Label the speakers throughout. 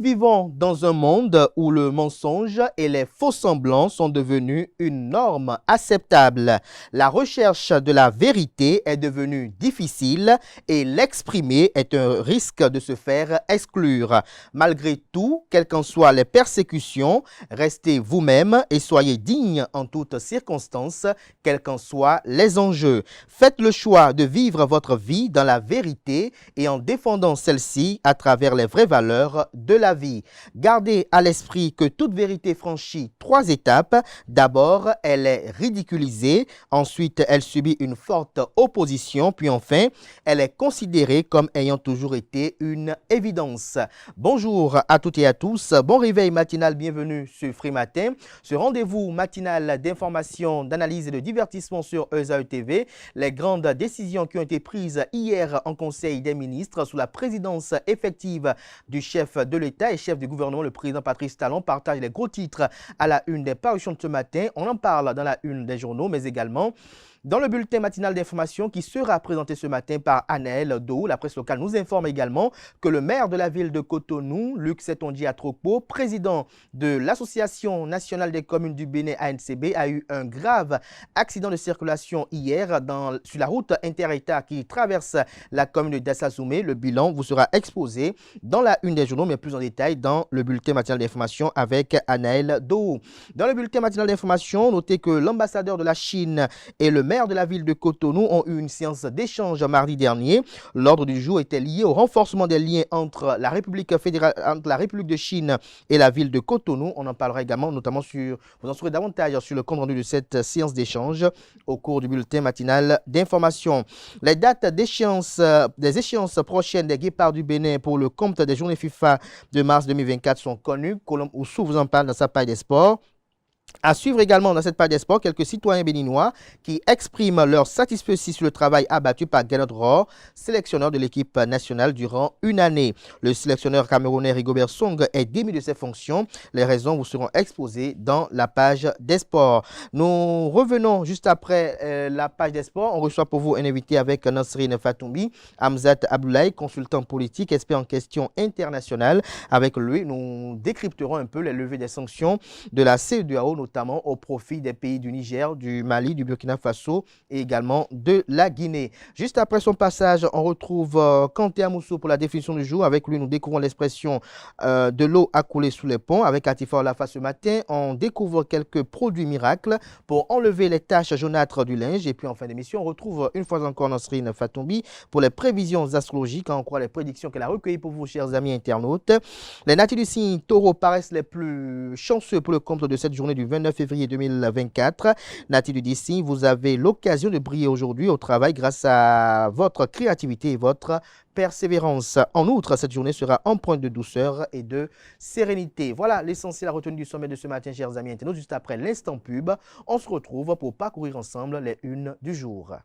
Speaker 1: vivons dans un monde où le mensonge et les faux-semblants sont devenus une norme acceptable. La recherche de la vérité est devenue difficile et l'exprimer est un risque de se faire exclure. Malgré tout, quelles qu'en soient les persécutions, restez vous-même et soyez digne en toutes circonstances, quels qu'en soient les enjeux. Faites le choix de vivre votre vie dans la vérité et en défendant celle-ci à travers les vraies valeurs de la vie. Gardez à l'esprit que toute vérité franchit 3 étapes. D'abord, elle est ridiculisée. Ensuite, elle subit une forte opposition. Puis enfin, elle est considérée comme ayant toujours été une évidence. Bonjour à toutes et à tous. Bon réveil matinal. Bienvenue sur Free Matin. Ce rendez-vous matinal d'information, d'analyse et de divertissement sur ESAE TV. Les grandes décisions qui ont été prises hier en Conseil des ministres sous la présidence effective du chef de l'État et chef du gouvernement, le président Patrice Talon, partage les gros titres à la une des parutions de ce matin. On en parle dans la une des journaux, mais également dans le bulletin matinal d'information qui sera présenté ce matin par Anaël Dou. La presse locale nous informe également que le maire de la ville de Cotonou, Luc Setonji Atrokpo, président de l'Association nationale des communes du Bénin ANCB, a eu un grave accident de circulation hier sur la route inter-État qui traverse la commune de Dassazoumé. Le bilan vous sera exposé dans la une des journaux, mais plus en détail dans le bulletin matinal d'information avec Anaël Dou. Dans le bulletin matinal d'information, notez que l'ambassadeur de la Chine et le maire de la ville de Cotonou ont eu une séance d'échange mardi dernier. L'ordre du jour était lié au renforcement des liens entre la République de Chine et la ville de Cotonou. On en parlera également, notamment vous en saurez davantage sur le compte rendu de cette séance d'échange au cours du bulletin matinal d'information. Les dates des échéances prochaines des Guépards du Bénin pour le compte des journées FIFA de mars 2024 sont connues. Colombe Oussou vous en parle dans sa page des sports. À suivre également dans cette page des sports, quelques citoyens béninois qui expriment leur satisfaction sur le travail abattu par Gernot Rohr, sélectionneur de l'équipe nationale durant une année. Le sélectionneur camerounais Rigobert Song est démis de ses fonctions. Les raisons vous seront exposées dans la page des sports. Nous revenons juste après la page des sports. On reçoit pour vous un invité avec Nasrine Fatoumbi, Hamzat Abdoulaye, consultant politique, expert en questions internationales. Avec lui, nous décrypterons un peu les levées des sanctions de la CEDEAO, notamment au profit des pays du Niger, du Mali, du Burkina Faso et également de la Guinée. Juste après son passage, on retrouve Kanté Amoussou pour la définition du jour. Avec lui, nous découvrons l'expression de l'eau à couler sous les ponts. Avec Atifa Olafa ce matin, on découvre quelques produits miracles pour enlever les taches jaunâtres du linge. Et puis en fin d'émission, on retrouve une fois encore Nasrine Fatoumbi pour les prévisions astrologiques, en croit les prédictions qu'elle a recueillies pour vous, chers amis internautes. Les natifs du signe taureau paraissent les plus chanceux pour le compte de cette journée du 29 février 2024. Natif du signe, vous avez l'occasion de briller aujourd'hui au travail grâce à votre créativité et votre persévérance. En outre, cette journée sera empreinte de douceur et de sérénité. Voilà l'essentiel à retenir du sommet de ce matin, chers amis internautes. Juste après l'instant pub, on se retrouve pour parcourir ensemble les unes du jour.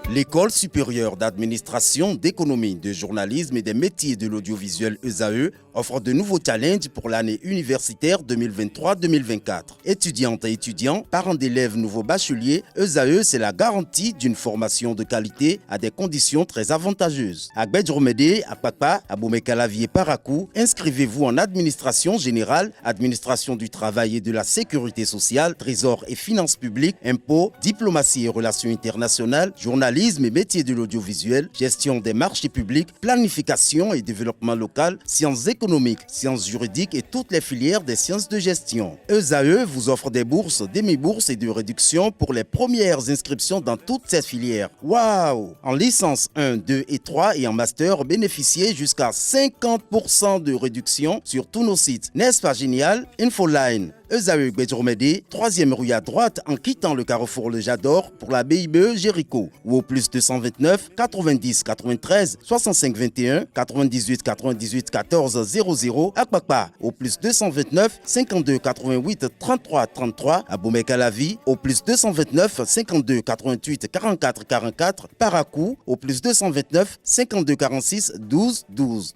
Speaker 2: L'École supérieure d'administration, d'économie, de journalisme et des métiers de l'audiovisuel ESAE offre de nouveaux challenges pour l'année universitaire 2023-2024. Étudiantes et étudiants, parents d'élèves nouveaux bacheliers, ESAE, c'est la garantie d'une formation de qualité à des conditions très avantageuses. À Gbedjromede, à Papa, à Boumekalavi et Parakou, inscrivez-vous en administration générale, administration du travail et de la sécurité sociale, trésor et finances publiques, impôts, diplomatie et relations internationales, journalisme et métiers de l'audiovisuel, gestion des marchés publics, planification et développement local, sciences économiques, sciences juridiques et toutes les filières des sciences de gestion. ESAE vous offre des bourses, demi-bourses et de réductions pour les premières inscriptions dans toutes ces filières. Waouh! En licence 1, 2 et 3 et en master, bénéficiez jusqu'à 50% de réduction sur tous nos sites. N'est-ce pas génial? Infoline. ESAE Gbedjromede, 3e rue à droite en quittant le carrefour Le Jador pour la BIBE Jéricho ou au plus 229 90 93 65 21 98 98 14 00 à Kpakpa au plus 229 52 88 33 33 à Boumekalavi au plus 229 52 88 44 44 Parakou au plus 229 52 46 12 12.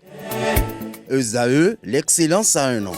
Speaker 2: ESAE, l'excellence à un nom.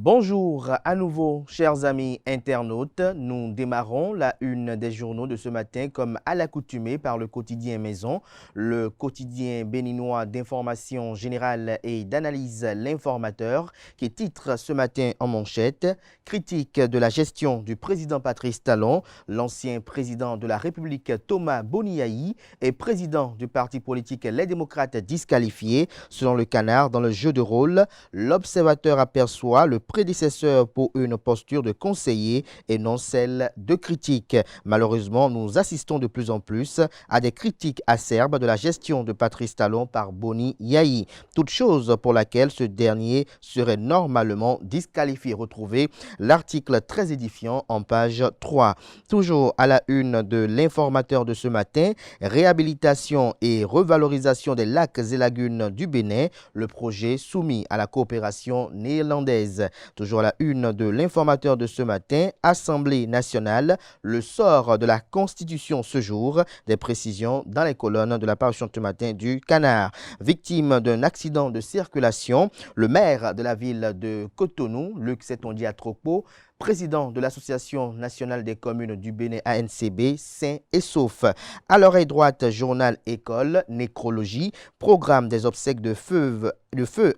Speaker 1: Bonjour à nouveau, chers amis internautes. Nous démarrons la une des journaux de ce matin comme à l'accoutumée par le quotidien Maison, le quotidien béninois d'information générale et d'analyse L'Informateur, qui titre ce matin en manchette « Critique de la gestion du président Patrice Talon, l'ancien président de la République Thomas Boniaï et président du parti politique Les Démocrates disqualifiés. Selon le Canard, dans le jeu de rôle, l'observateur aperçoit le prédécesseur pour une posture de conseiller et non celle de critique. Malheureusement, nous assistons de plus en plus à des critiques acerbes de la gestion de Patrice Talon par Boni Yahi. Toute chose pour laquelle ce dernier serait normalement disqualifié. Retrouvez l'article très édifiant en page 3. Toujours à la une de l'Informateur de ce matin, réhabilitation et revalorisation des lacs et lagunes du Bénin, le projet soumis à la coopération néerlandaise. Toujours à la une de l'Informateur de ce matin, Assemblée nationale, le sort de la Constitution ce jour, des précisions dans les colonnes de la parution de ce matin du Canard. Victime d'un accident de circulation, le maire de la ville de Cotonou, Luc Setondia Atropo, président de l'Association nationale des communes du Bénin ANCB, sain et sauf. À l'oreille droite, journal école, nécrologie, programme des obsèques de feu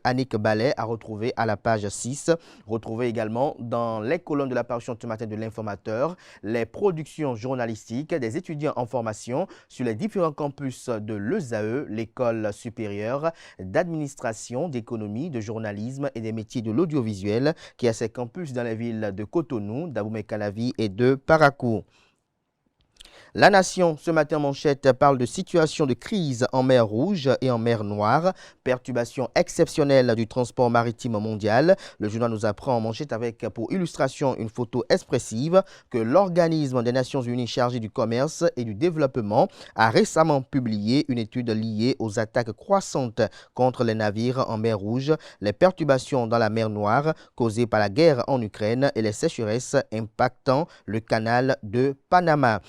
Speaker 1: Annick Ballet à retrouver à la page 6. Retrouvez également dans les colonnes de la parution ce matin de l'Informateur les productions journalistiques des étudiants en formation sur les différents campus de l'ESAE, l'école supérieure d'administration, d'économie, de journalisme et des métiers de l'audiovisuel qui a ses campus dans les villes de Cotonou, d'Abomey-Calavi et de Parakou. La Nation, ce matin manchette, parle de situation de crise en mer Rouge et en mer Noire, perturbation exceptionnelle du transport maritime mondial. Le journal nous apprend en manchette avec pour illustration une photo expressive que l'Organisme des Nations Unies chargé du commerce et du développement a récemment publié une étude liée aux attaques croissantes contre les navires en mer Rouge, les perturbations dans la mer Noire causées par la guerre en Ukraine et les sécheresses impactant le canal de Panama.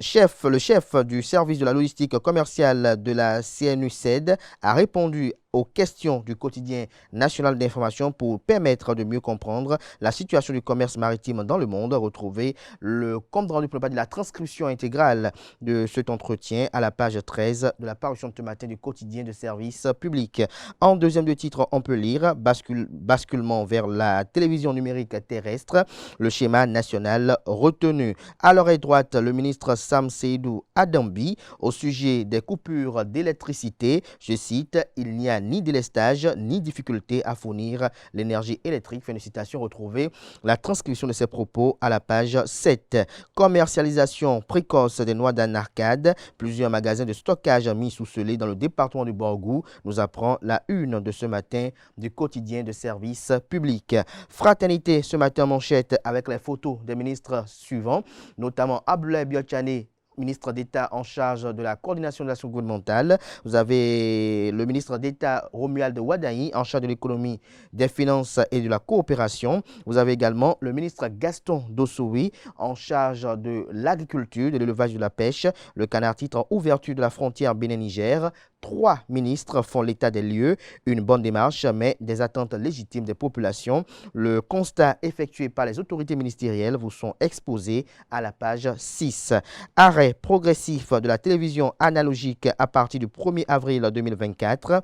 Speaker 1: Le chef du service de la logistique commerciale de la CNUSED a répondu aux questions du quotidien national d'information pour permettre de mieux comprendre la situation du commerce maritime dans le monde. Retrouvez le compte rendu, pour ne pas dire la transcription intégrale de cet entretien à la page 13 de la parution de ce matin du quotidien de service public. En deuxième de titre, on peut lire basculement vers la télévision numérique terrestre, le schéma national retenu. À l'oreille droite, le ministre Sam Seydou Adambi au sujet des coupures d'électricité, je cite, il n'y a ni délestage ni difficulté à fournir l'énergie électrique. Fin de citation. Retrouvez la transcription de ces propos à la page 7. Commercialisation précoce des noix d'Anarcade. Plusieurs magasins de stockage mis sous scellé dans le département du Borgou, nous apprend la une de ce matin du quotidien de service public. Fraternité ce matin manchette avec les photos des ministres suivants, notamment Abdoulaye Biotchane, ministre d'État en charge de la coordination de l'action gouvernementale. Vous avez le ministre d'État Romuald Wadayi en charge de l'économie, des finances et de la coopération. Vous avez également le ministre Gaston Dossoui en charge de l'agriculture, de l'élevage et de la pêche. Le Canard titre ouverture de la frontière Bénin-Niger. 3 ministres font l'état des lieux, une bonne démarche, mais des attentes légitimes des populations. Le constat effectué par les autorités ministérielles vous sont exposés à la page 6. Arrêt progressif de la télévision analogique à partir du 1er avril 2024.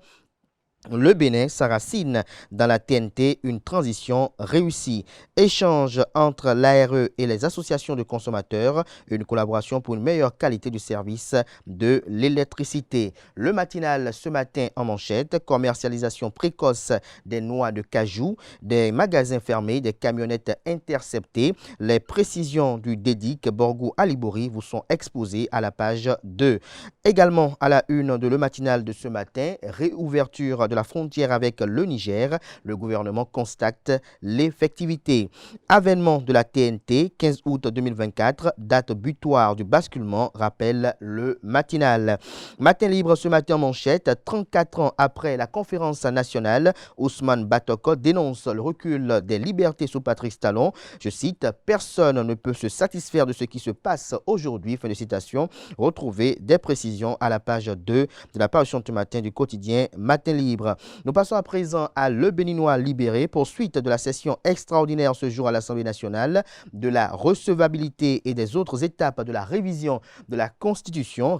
Speaker 1: Le Bénin s'enracine dans la TNT, une transition réussie. Échange entre l'ARE et les associations de consommateurs, une collaboration pour une meilleure qualité du service de l'électricité. Le matinal ce matin en manchette, commercialisation précoce des noix de cajou, des magasins fermés, des camionnettes interceptées. Les précisions du DEDIC Borgou-Alibori vous sont exposées à la page 2. Également à la une de le matinal de ce matin, réouverture de la frontière avec le Niger, le gouvernement constate l'effectivité. Avènement de la TNT, 15 août 2024, date butoir du basculement, rappelle le matinal. Matin libre ce matin manchette, 34 ans après la conférence nationale, Ousmane Batoko dénonce le recul des libertés sous Patrice Talon. Je cite, personne ne peut se satisfaire de ce qui se passe aujourd'hui. Fin de citation. Retrouvez des précisions précisions à la page 2 de la parution ce matin du quotidien Matin Libre. Nous passons à présent à Le Béninois libéré, poursuite de la session extraordinaire ce jour à l'Assemblée nationale, de la recevabilité et des autres étapes de la révision de la Constitution.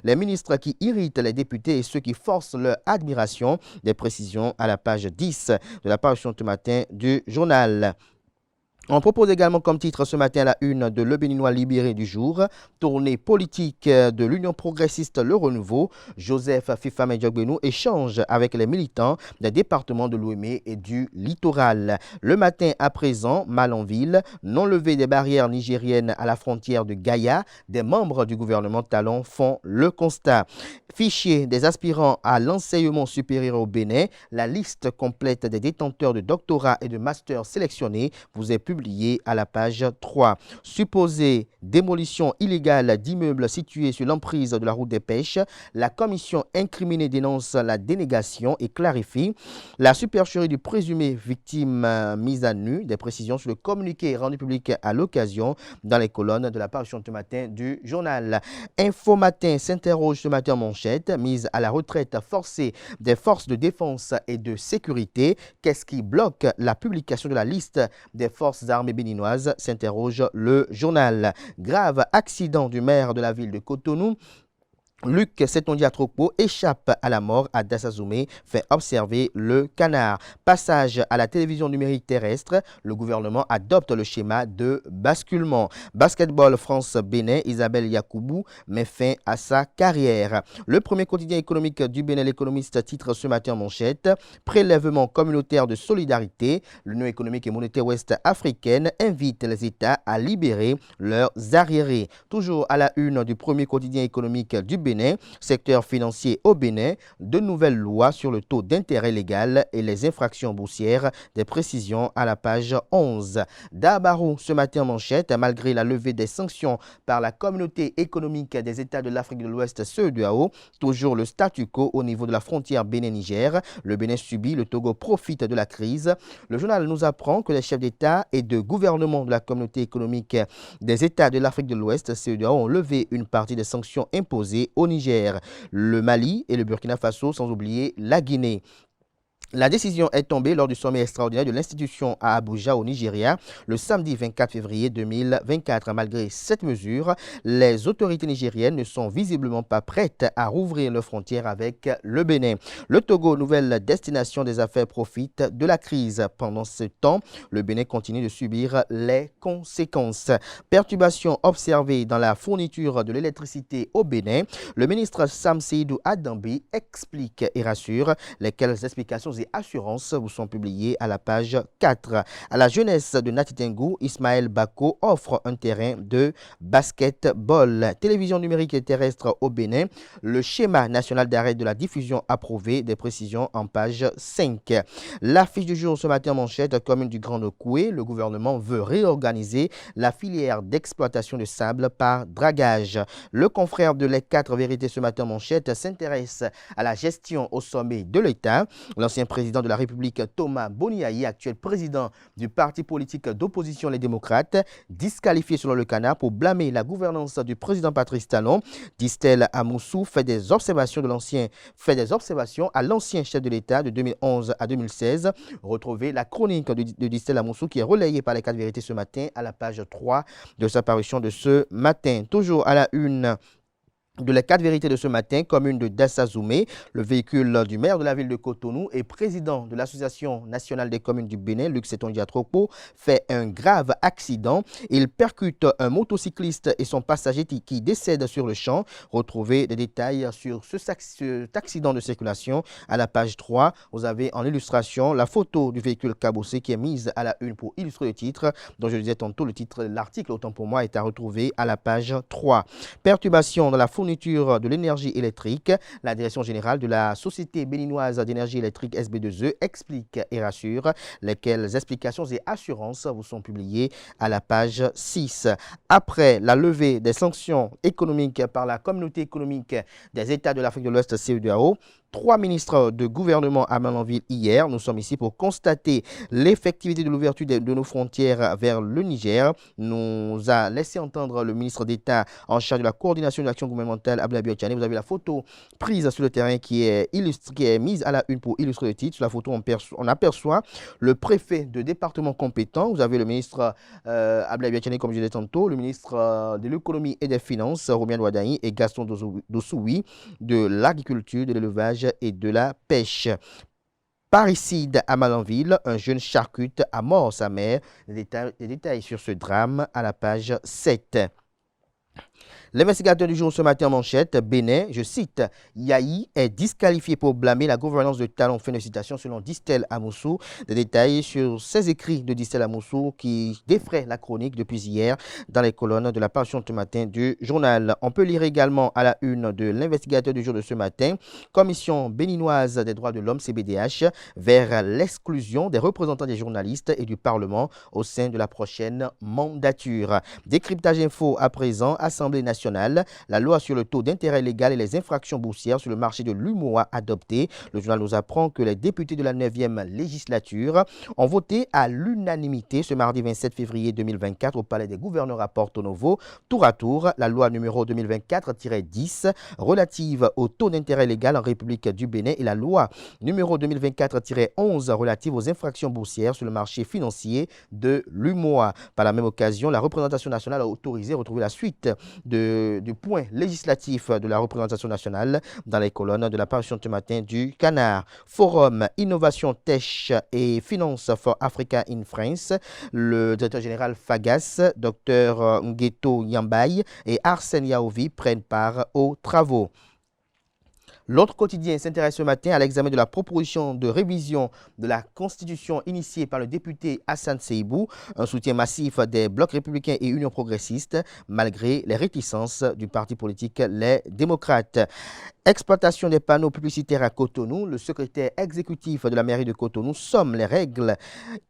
Speaker 1: Les ministres qui irritent les députés et ceux qui forcent leur admiration. Des précisions à la page 10 de la parution ce matin du journal. On propose également comme titre ce matin à la une de Le Béninois libéré du jour, tournée politique de l'Union progressiste Le Renouveau. Joseph Fifame Diogbenou échange avec les militants des départements de l'Ouémé et du littoral. Le matin à présent, Malanville, non-levée des barrières nigériennes à la frontière de Gaïa, des membres du gouvernement Talon font le constat. Fichier des aspirants à l'enseignement supérieur au Bénin, la liste complète des détenteurs de doctorat et de master sélectionnés vous est publiée à la page 3. Supposée démolition illégale d'immeubles situés sur l'emprise de la route des pêches, la commission incriminée dénonce la dénégation et clarifie la supercherie du présumé victime mise à nu. Des précisions sur le communiqué rendu public à l'occasion dans les colonnes de la parution ce matin du journal. Info Matin s'interroge ce matin en manchette, mise à la retraite forcée des forces de défense et de sécurité. Qu'est-ce qui bloque la publication de la liste des forces armées béninoises, s'interroge le journal. Grave accident du maire de la ville de Cotonou. Luc Setondiatropo échappe à la mort à Dassazoumé, fait observer le Canard. Passage à la télévision numérique terrestre, le gouvernement adopte le schéma de basculement. Basketball France-Bénin, Isabelle Yakoubou met fin à sa carrière. Le premier quotidien économique du Bénin, l'Économiste, titre ce matin en manchette, prélèvement communautaire de solidarité. L'Union économique et monétaire ouest africaine invite les États à libérer leurs arriérés. Toujours à la une du premier quotidien économique du Bénin, secteur financier au Bénin, de nouvelles lois sur le taux d'intérêt légal et les infractions boursières. Des précisions à la page 11. Dabarou, ce matin en manchette, malgré la levée des sanctions par la communauté économique des États de l'Afrique de l'Ouest, CEDEAO, toujours le statu quo au niveau de la frontière Bénin-Niger. Le Bénin subit, le Togo profite de la crise. Le journal nous apprend que les chefs d'État et de gouvernement de la communauté économique des États de l'Afrique de l'Ouest, CEDEAO, ont levé une partie des sanctions imposées au Niger, le Mali et le Burkina Faso, sans oublier la Guinée. La décision est tombée lors du sommet extraordinaire de l'institution à Abuja au Nigeria le samedi 24 février 2024. Malgré cette mesure, les autorités nigériennes ne sont visiblement pas prêtes à rouvrir leurs frontières avec le Bénin. Le Togo, nouvelle destination des affaires, profite de la crise. Pendant ce temps, le Bénin continue de subir les conséquences. Perturbations observées dans la fourniture de l'électricité au Bénin. Le ministre Sam Seydou Adambi explique et rassure. Lesquelles explications et assurances vous sont publiées à la page 4. À la jeunesse de Natitengu, Ismaël Bako offre un terrain de basketball. Télévision numérique et terrestre au Bénin, le schéma national d'arrêt de la diffusion approuvé. Des précisions en page 5. L'affiche du jour ce matin en manchette, commune du Grand Okoué, le gouvernement veut réorganiser la filière d'exploitation de sable par dragage. Le confrère de Les 4 Vérités ce matin en manchette s'intéresse à la gestion au sommet de l'État. L'ancien président de la République, Thomas Boniaï, actuel président du parti politique d'opposition Les Démocrates, disqualifié selon le Canard pour blâmer la gouvernance du président Patrice Talon. Distel Amoussou fait des observations à l'ancien chef de l'État de 2011 à 2016. Retrouvez la chronique de Distel Amoussou qui est relayée par Les 4 Vérités ce matin à la page 3 de sa parution de ce matin. Toujours à la une de Les 4 Vérités de ce matin, commune de Dassazoumé, le véhicule du maire de la ville de Cotonou et président de l'Association nationale des communes du Bénin, Luc Setondiatropo, fait un grave accident. Il percute un motocycliste et son passager qui décède sur le champ. Retrouvez des détails sur cet accident de circulation à la page 3. Vous avez en illustration la photo du véhicule cabossé qui est mise à la une pour illustrer le titre, dont je disais tantôt le titre de l'article, autant pour moi, est à retrouver à la page 3. Perturbation dans la fourniture fourniture de l'énergie électrique. La direction générale de la Société béninoise d'énergie électrique SB2E explique et rassure, lesquelles explications et assurances vous sont publiées à la page 6. Après la levée des sanctions économiques par la communauté économique des États de l'Afrique de l'Ouest, CEDEAO, 3 ministres de gouvernement à Malanville hier. Nous sommes ici pour constater l'effectivité de l'ouverture de nos frontières vers le Niger. Nous a laissé entendre le ministre d'État en charge de la coordination de l'action gouvernementale, Abdoulaye Biotchane. Vous avez la photo prise sur le terrain qui est mise à la une pour illustrer le titre. Sur la photo, on aperçoit le préfet de département compétent. Vous avez le ministre Abdoulaye Biotchane, comme je l'ai dit tantôt, le ministre de l'économie et des finances, Romian Wadaï, et Gaston Dossoui, de l'agriculture, de l'élevage et de la pêche. Parricide à Malanville, un jeune charcute a mort sa mère. Les détails sur ce drame à la page 7. L'investigateur du jour ce matin en manchette, Bénin, je cite, Yahi est disqualifié pour blâmer la gouvernance de Talon. Fin de citation selon Distel Amoussou. Des détails sur ces écrits de Distel Amoussou qui défraient la chronique depuis hier dans les colonnes de la parution ce matin du journal. On peut lire également à la une de l'investigateur du jour de ce matin, Commission béninoise des droits de l'homme, CBDH, vers l'exclusion des représentants des journalistes et du Parlement au sein de la prochaine mandature. Décryptage info à présent, Assemblée nationale. La loi sur le taux d'intérêt légal et les infractions boursières sur le marché de l'UMOA adoptée. Le journal nous apprend que les députés de la 9e législature ont voté à l'unanimité ce mardi 27 février 2024 au Palais des gouverneurs à Porto Novo, tour à tour, la loi numéro 2024-10 relative au taux d'intérêt légal en République du Bénin et la loi numéro 2024-11 relative aux infractions boursières sur le marché financier de l'UMOA. Par la même occasion, la représentation nationale a autorisé à retrouver la suite du point législatif de la représentation nationale dans les colonnes de la parution ce matin du Canard. Forum Innovation Tech et Finance for Africa in France. Le directeur général Fagas, Dr Ngueto Yambay et Arsène Yaovi prennent part aux travaux. L'autre quotidien s'intéresse ce matin à l'examen de la proposition de révision de la Constitution initiée par le député Hassan Seibou, un soutien massif des blocs républicains et Union progressiste, malgré les réticences du parti politique Les Démocrates. Exploitation des panneaux publicitaires à Cotonou, le secrétaire exécutif de la mairie de Cotonou somme les régies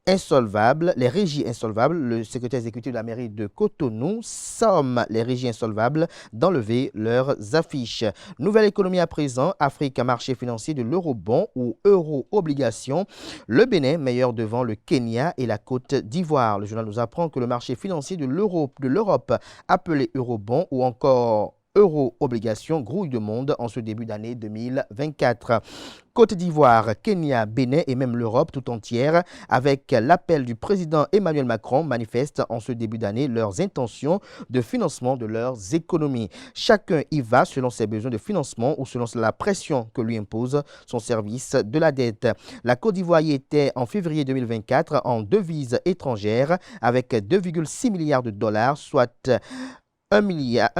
Speaker 1: insolvables. Le secrétaire exécutif de la mairie de Cotonou somme les régies insolvables d'enlever leurs affiches. Nouvelle économie à présent, Afrique, marché financier de l'eurobond ou euro-obligation. Le Bénin, meilleur devant le Kenya et la Côte d'Ivoire. Le journal nous apprend que le marché financier de l'Europe, appelé eurobond ou encore euro-obligation, grouille de monde en ce début d'année 2024. Côte d'Ivoire, Kenya, Bénin et même l'Europe tout entière, avec l'appel du président Emmanuel Macron, manifestent en ce début d'année leurs intentions de financement de leurs économies. Chacun y va selon ses besoins de financement ou selon la pression que lui impose son service de la dette. La Côte d'Ivoire y était en février 2024 en devises étrangères avec 2,6 milliards de dollars, soit 1 milliard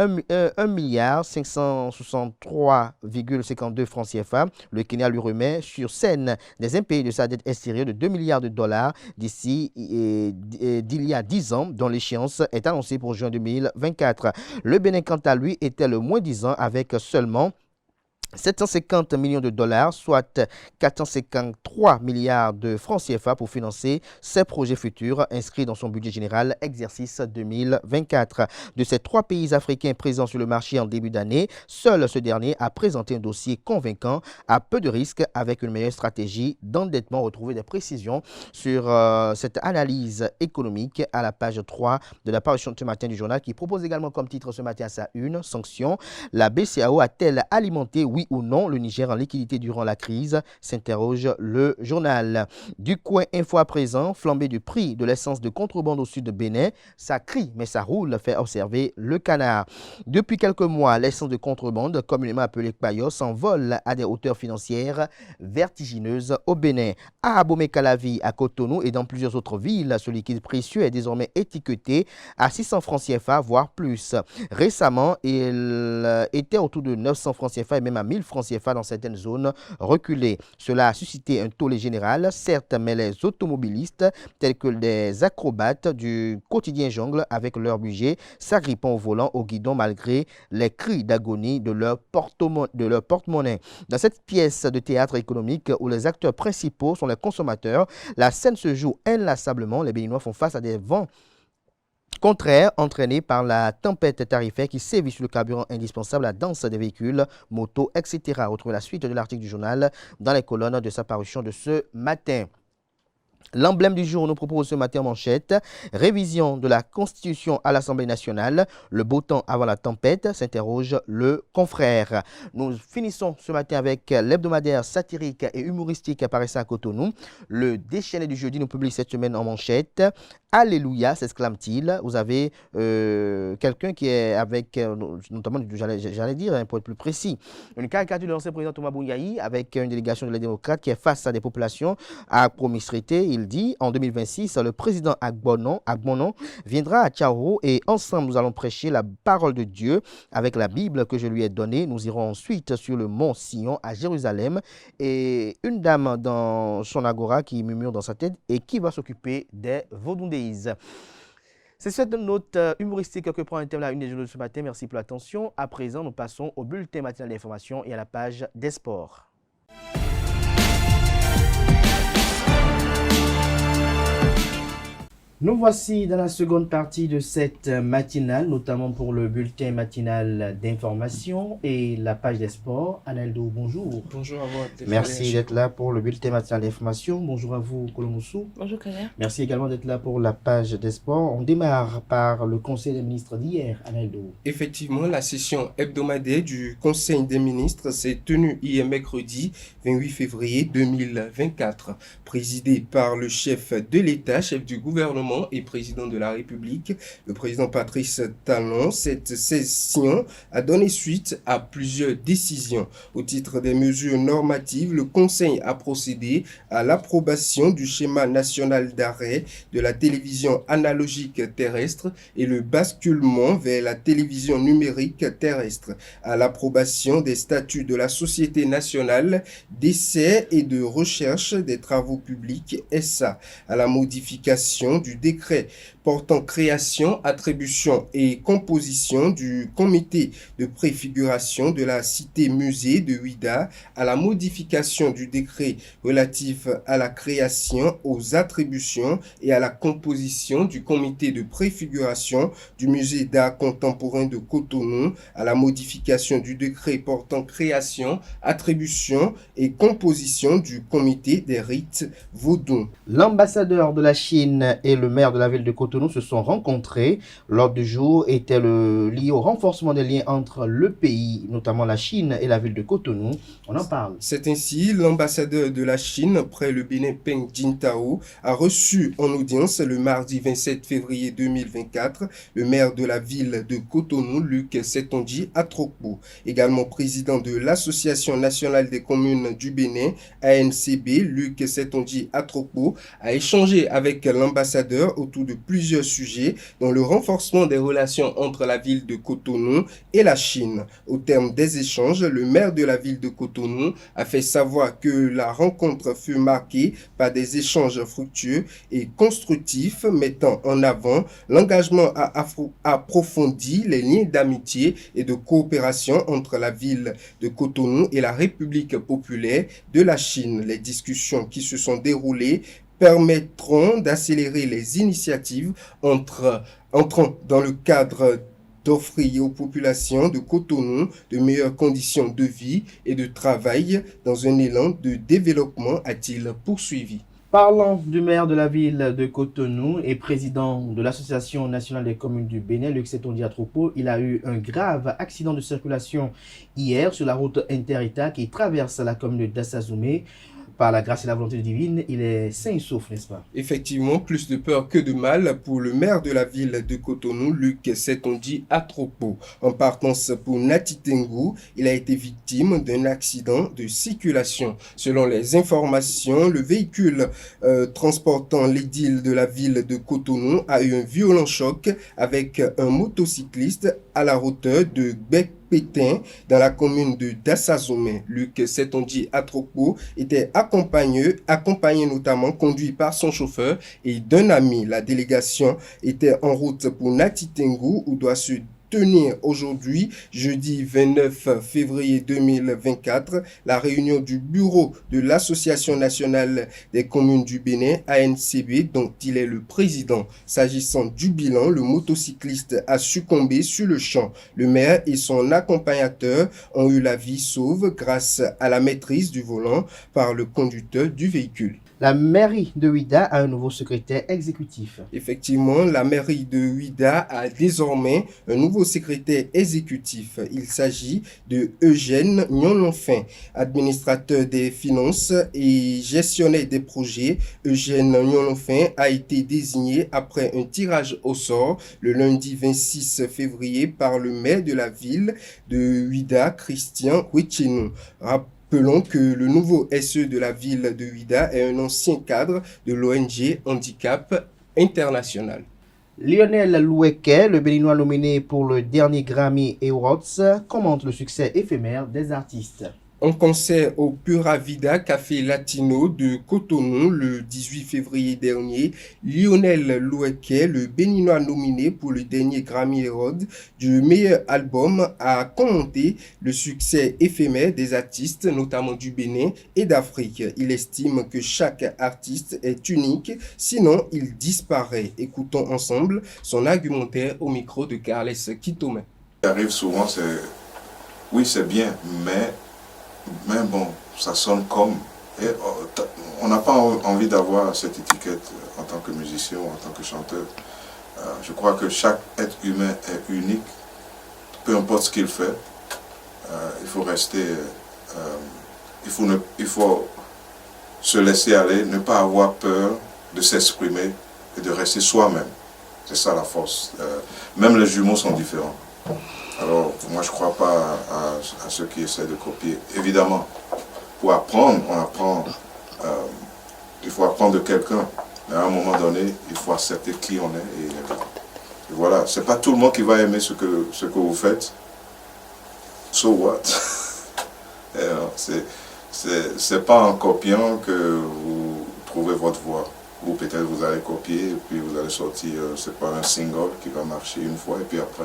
Speaker 1: 563,52 francs CFA. Le Kenya lui remet sur scène des impayés de sa dette extérieure de 2 milliards de dollars d'il y a 10 ans, dont l'échéance est annoncée pour juin 2024. Le Bénin, quant à lui, était le moins 10 ans avec seulement 750 millions de dollars, soit 453 milliards de francs CFA pour financer ses projets futurs inscrits dans son budget général exercice 2024. De ces 3 pays africains présents sur le marché en début d'année, seul ce dernier a présenté un dossier convaincant à peu de risques avec une meilleure stratégie d'endettement. Retrouvez des précisions sur cette analyse économique à la page 3 de la parution de ce matin du journal qui propose également comme titre ce matin à sa une, sanction. La BCAO a-t-elle alimenté, oui ou non, le Niger en liquidité durant la crise, s'interroge le journal. Du coin info à présent, flambée du prix de l'essence de contrebande au sud de Bénin, ça crie mais ça roule, fait observer le Canard. Depuis quelques mois, l'essence de contrebande, communément appelée Kpayo, s'envole à des hauteurs financières vertigineuses au Bénin. À Abomey-Calavi, à Cotonou et dans plusieurs autres villes, ce liquide précieux est désormais étiqueté à 600 francs CFA, voire plus. Récemment, il était autour de 900 francs CFA et même à 1000 francs CFA dans certaines zones reculées. Cela a suscité un tollé général, certes, mais les automobilistes, tels que des acrobates du quotidien jongle avec leur budget, s'agrippant au volant, au guidon, malgré les cris d'agonie de leur porte-monnaie. Dans cette pièce de théâtre économique où les acteurs principaux sont les consommateurs, la scène se joue inlassablement. Les Béninois font face à des vents contraires entraînés par la tempête tarifaire qui sévit sur le carburant indispensable, la danse des véhicules, motos, etc. Retrouvez la suite de l'article du journal dans les colonnes de sa parution de ce matin. L'emblème du jour nous propose ce matin en manchette, révision de la Constitution à l'Assemblée nationale, le beau temps avant la tempête, s'interroge le confrère. Nous finissons ce matin avec l'hebdomadaire satirique et humoristique paraissant à Cotonou. Le déchaîné du jeudi nous publie cette semaine en manchette. Alléluia, s'exclame-t-il. Vous avez quelqu'un qui est avec, notamment, j'allais dire, un point plus précis, une caricature de l'ancien président Thomas Bounyaï avec une délégation de les démocrates qui est face à des populations à promistrité. Il dit, en 2026, le président Agbonon viendra à Tchao et ensemble nous allons prêcher la parole de Dieu avec la Bible que je lui ai donnée. Nous irons ensuite sur le mont Sion à Jérusalem et une dame dans son agora qui murmure dans sa tête et qui va s'occuper des Vaudondéis. C'est cette note humoristique que prend un thème la une des journaux de ce matin. Merci pour l'attention. À présent, nous passons au bulletin matinal d'information et à la page des sports. Nous voici dans la seconde partie de cette matinale, notamment pour le bulletin matinal d'information et la page des sports. Aneldo, bonjour.
Speaker 3: Bonjour à vous.
Speaker 1: Merci d'être là pour le bulletin matinal d'information. Bonjour à vous, Kolomoussou.
Speaker 3: Bonjour, Kader.
Speaker 1: Merci également d'être là pour la page des sports. On démarre par le Conseil des ministres d'hier, Aneldo.
Speaker 3: Effectivement, la session hebdomadaire du Conseil des ministres s'est tenue hier mercredi 28 février 2024, présidée par le chef de l'État, chef du gouvernement et président de la République, le président Patrice Talon. Cette session a donné suite à plusieurs décisions. Au titre des mesures normatives, le Conseil a procédé à l'approbation du schéma national d'arrêt de la télévision analogique terrestre et le basculement vers la télévision numérique terrestre, à l'approbation des statuts de la Société nationale d'essai et de recherche des travaux publics SA, à la modification du décret portant création, attribution et composition du comité de préfiguration de la cité-musée de Ouida, à la modification du décret relatif à la création, aux attributions et à la composition du comité de préfiguration du musée d'art contemporain de Cotonou, à la modification du décret portant création, attribution et composition du comité des rites vaudous.
Speaker 1: L'ambassadeur de la Chine et le maire de la ville de Cotonou se sont rencontrés. L'ordre du jour était lié au renforcement des liens entre le pays, notamment la Chine et la ville de Cotonou. On en parle.
Speaker 3: C'est ainsi, l'ambassadeur de la Chine près le Bénin, Peng Jintao, a reçu en audience le mardi 27 février 2024 le maire de la ville de Cotonou, Luc Setonji Atrokpo, également président de l'Association nationale des communes du Bénin, ANCB. Luc Setonji Atrokpo a échangé avec l'ambassadeur autour de plusieurs sujets, dont le renforcement des relations entre la ville de Cotonou et la Chine. Au terme des échanges, le maire de la ville de Cotonou a fait savoir que la rencontre fut marquée par des échanges fructueux et constructifs, mettant en avant l'engagement à approfondir les liens d'amitié et de coopération entre la ville de Cotonou et la République populaire de la Chine. Les discussions qui se sont déroulées permettront d'accélérer les initiatives entrant dans le cadre d'offrir aux populations de Cotonou de meilleures conditions de vie et de travail dans un élan de développement, a-t-il poursuivi.
Speaker 1: Parlant du maire de la ville de Cotonou et président de l'Association nationale des communes du Bénin, Luc Setonji Atrokpo, il a eu un grave accident de circulation hier sur la route inter-État qui traverse la commune d'Assazoumé. Par la grâce et la volonté divine, il est sain et sauf, n'est-ce pas?
Speaker 3: Effectivement, plus de peur que de mal pour le maire de la ville de Cotonou, Luc Setonji Atrokpo. En partance pour Natitengu, il a été victime d'un accident de circulation. Selon les informations, le véhicule transportant l'édile de la ville de Cotonou a eu un violent choc avec un motocycliste à la hauteur de Gbek-Pétain dans la commune de Dassazomé. Luc Setondi Atropo était accompagné notamment conduit par son chauffeur et d'un ami. La délégation était en route pour Natitengu où doit se tenir aujourd'hui, jeudi 29 février 2024, la réunion du bureau de l'Association nationale des communes du Bénin, ANCB, dont il est le président. S'agissant du bilan, le motocycliste a succombé sur le champ. Le maire et son accompagnateur ont eu la vie sauve grâce à la maîtrise du volant par le conducteur du véhicule.
Speaker 1: La mairie de Ouida a un nouveau secrétaire exécutif.
Speaker 3: Effectivement, la mairie de Ouida a désormais un nouveau secrétaire exécutif. Il s'agit de Eugène Nyonlonfin, administrateur des finances et gestionnaire des projets. Eugène Nyonlonfin a été désigné après un tirage au sort le lundi 26 février par le maire de la ville de Ouida, Christian Huichenou. Rappelons que le nouveau SE de la ville de Ouida est un ancien cadre de l'ONG Handicap International.
Speaker 1: Lionel Loueke, le Béninois nominé pour le dernier Grammy Awards, commente le succès éphémère des artistes.
Speaker 3: En concert au Pura Vida Café Latino de Cotonou le 18 février dernier, Lionel Loueke, le Béninois nominé pour le dernier Grammy Award du meilleur album, a commenté le succès éphémère des artistes, notamment du Bénin et d'Afrique. Il estime que chaque artiste est unique, sinon il disparaît. Écoutons ensemble son argumentaire au micro de Carles Kitome.
Speaker 4: Ce qui arrive souvent, oui, c'est bien, mais bon, ça sonne comme... Et on n'a pas envie d'avoir cette étiquette en tant que musicien ou en tant que chanteur. Je crois que chaque être humain est unique, peu importe ce qu'il fait. Il faut rester... il faut se laisser aller, ne pas avoir peur de s'exprimer et de rester soi-même. C'est ça la force. Même les jumeaux sont différents. Alors, moi, je ne crois pas à ceux qui essaient de copier. Évidemment, pour apprendre, on apprend. Il faut apprendre de quelqu'un. Mais à un moment donné, il faut accepter qui on est. Et voilà. Ce n'est pas tout le monde qui va aimer ce que vous faites. So what? C'est pas en copiant que vous trouvez votre voix. Ou peut-être vous allez copier, et puis vous allez sortir, c'est pas un single qui va marcher une fois, et puis après...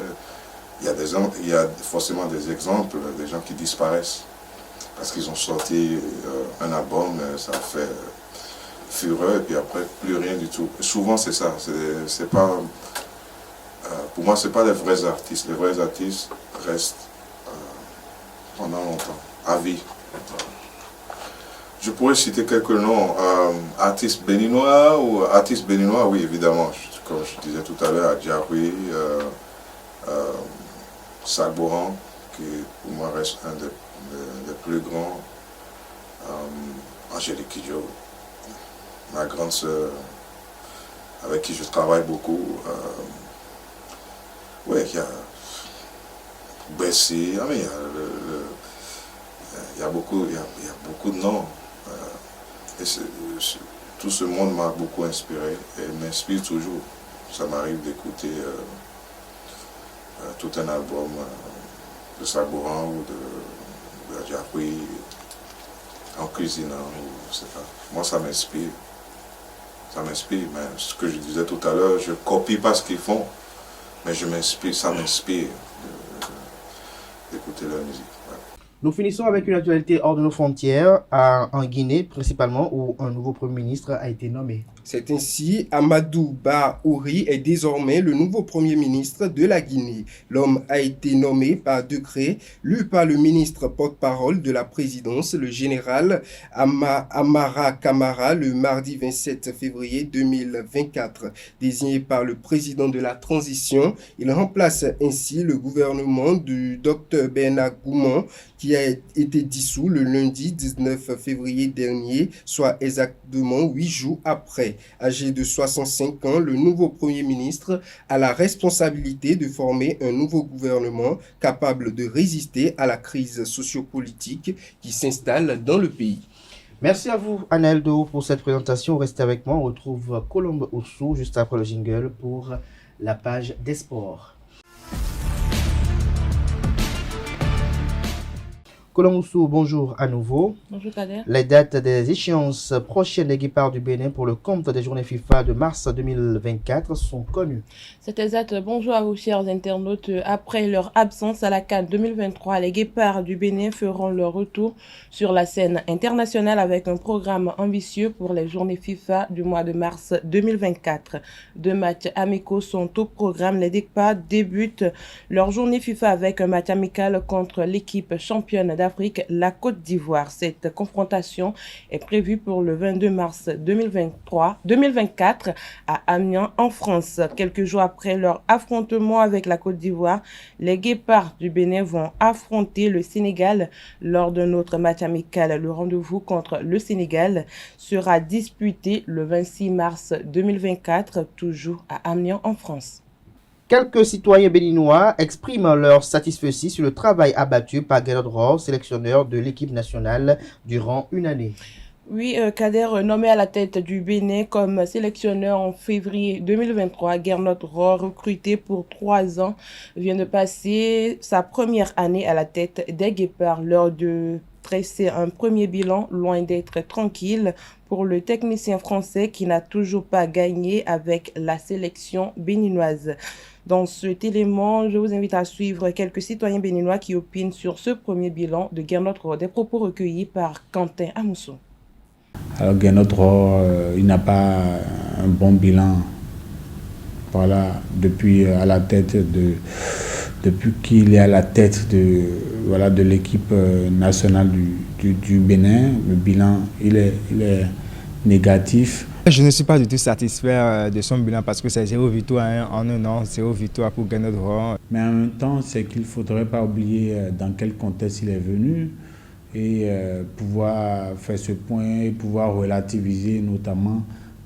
Speaker 4: Il y a forcément des exemples, des gens qui disparaissent parce qu'ils ont sorti un album, ça fait fureur et puis après plus rien du tout. Souvent c'est ça, c'est pas, pour moi c'est pas les vrais artistes. Les vrais artistes restent pendant longtemps, à vie. Je pourrais citer quelques noms, artistes béninois ou artistes béninois, oui évidemment, comme je disais tout à l'heure, Adjaoui, Salboran, qui pour moi reste un des plus grands, Angélique Kidjo, ma grande sœur, avec qui je travaille beaucoup. Oui, il y a Bessie, il y a beaucoup de noms. Et tout ce monde m'a beaucoup inspiré et m'inspire toujours. Ça m'arrive d'écouter tout un album de Salboran ou de Adjaoui en cuisinant, je sais pas. Moi ça m'inspire. Ça m'inspire, mais ce que je disais tout à l'heure, je copie pas ce qu'ils font, mais je m'inspire, ça m'inspire d'écouter leur musique. Ouais.
Speaker 1: Nous finissons avec une actualité hors de nos frontières, en Guinée principalement, où un nouveau Premier ministre a été nommé.
Speaker 3: C'est ainsi, Amadou Ba Ouri est désormais le nouveau Premier ministre de la Guinée. L'homme a été nommé par décret lu par le ministre porte-parole de la présidence, le général Amara Kamara, le mardi 27 février 2024. Désigné par le président de la transition, il remplace ainsi le gouvernement du Dr Bernard Goumon, qui a été dissous le lundi 19 février dernier, soit exactement 8 jours après. Âgé de 65 ans, le nouveau Premier ministre a la responsabilité de former un nouveau gouvernement capable de résister à la crise sociopolitique qui s'installe dans le pays.
Speaker 1: Merci à vous, Aneldo, pour cette présentation. Restez avec moi. On retrouve Colombe Oussou juste après le jingle pour la page des sports. Colomoussou, bonjour à nouveau.
Speaker 5: Bonjour Kader.
Speaker 1: Les dates des échéances prochaines des guépards du Bénin pour le compte des journées FIFA de mars 2024 sont connues.
Speaker 5: C'est exact. Bonjour à vous chers internautes. Après leur absence à la CAN 2023, les guépards du Bénin feront leur retour sur la scène internationale avec un programme ambitieux pour les journées FIFA du mois de mars 2024. 2 matchs amicaux sont au programme. Les guépards débutent leur journée FIFA avec un match amical contre l'équipe championne d'Afrique, la Côte d'Ivoire. Cette confrontation est prévue pour le 22 mars 2024 à Amiens en France. Quelques jours après leur affrontement avec la Côte d'Ivoire, les guépards du Bénin vont affronter le Sénégal lors d'un autre match amical. Le rendez-vous contre le Sénégal sera disputé le 26 mars 2024, toujours à Amiens en France.
Speaker 1: Quelques citoyens béninois expriment leur satisfaction sur le travail abattu par Gernot Rohr, sélectionneur de l'équipe nationale durant une année.
Speaker 5: Oui, Kader, nommé à la tête du Bénin comme sélectionneur en février 2023, Gernot Rohr, recruté pour 3 ans, vient de passer sa première année à la tête des guépards lors de dresser un premier bilan loin d'être tranquille pour le technicien français qui n'a toujours pas gagné avec la sélection béninoise. Dans cet élément, je vous invite à suivre quelques citoyens béninois qui opinent sur ce premier bilan de Gernot Rohr, des propos recueillis par Quentin Amoussou.
Speaker 6: Alors Gernot Rohr, il n'a pas un bon bilan. Voilà, depuis qu'il est à la tête de l'équipe nationale du Bénin, le bilan il est négatif.
Speaker 7: Je ne suis pas du tout satisfait de son bilan parce que c'est 0 victoire en un an, 0 victoire pour Gernot Rohr.
Speaker 6: Mais en même temps, c'est qu'il ne faudrait pas oublier dans quel contexte il est venu et pouvoir faire ce point et pouvoir relativiser, notamment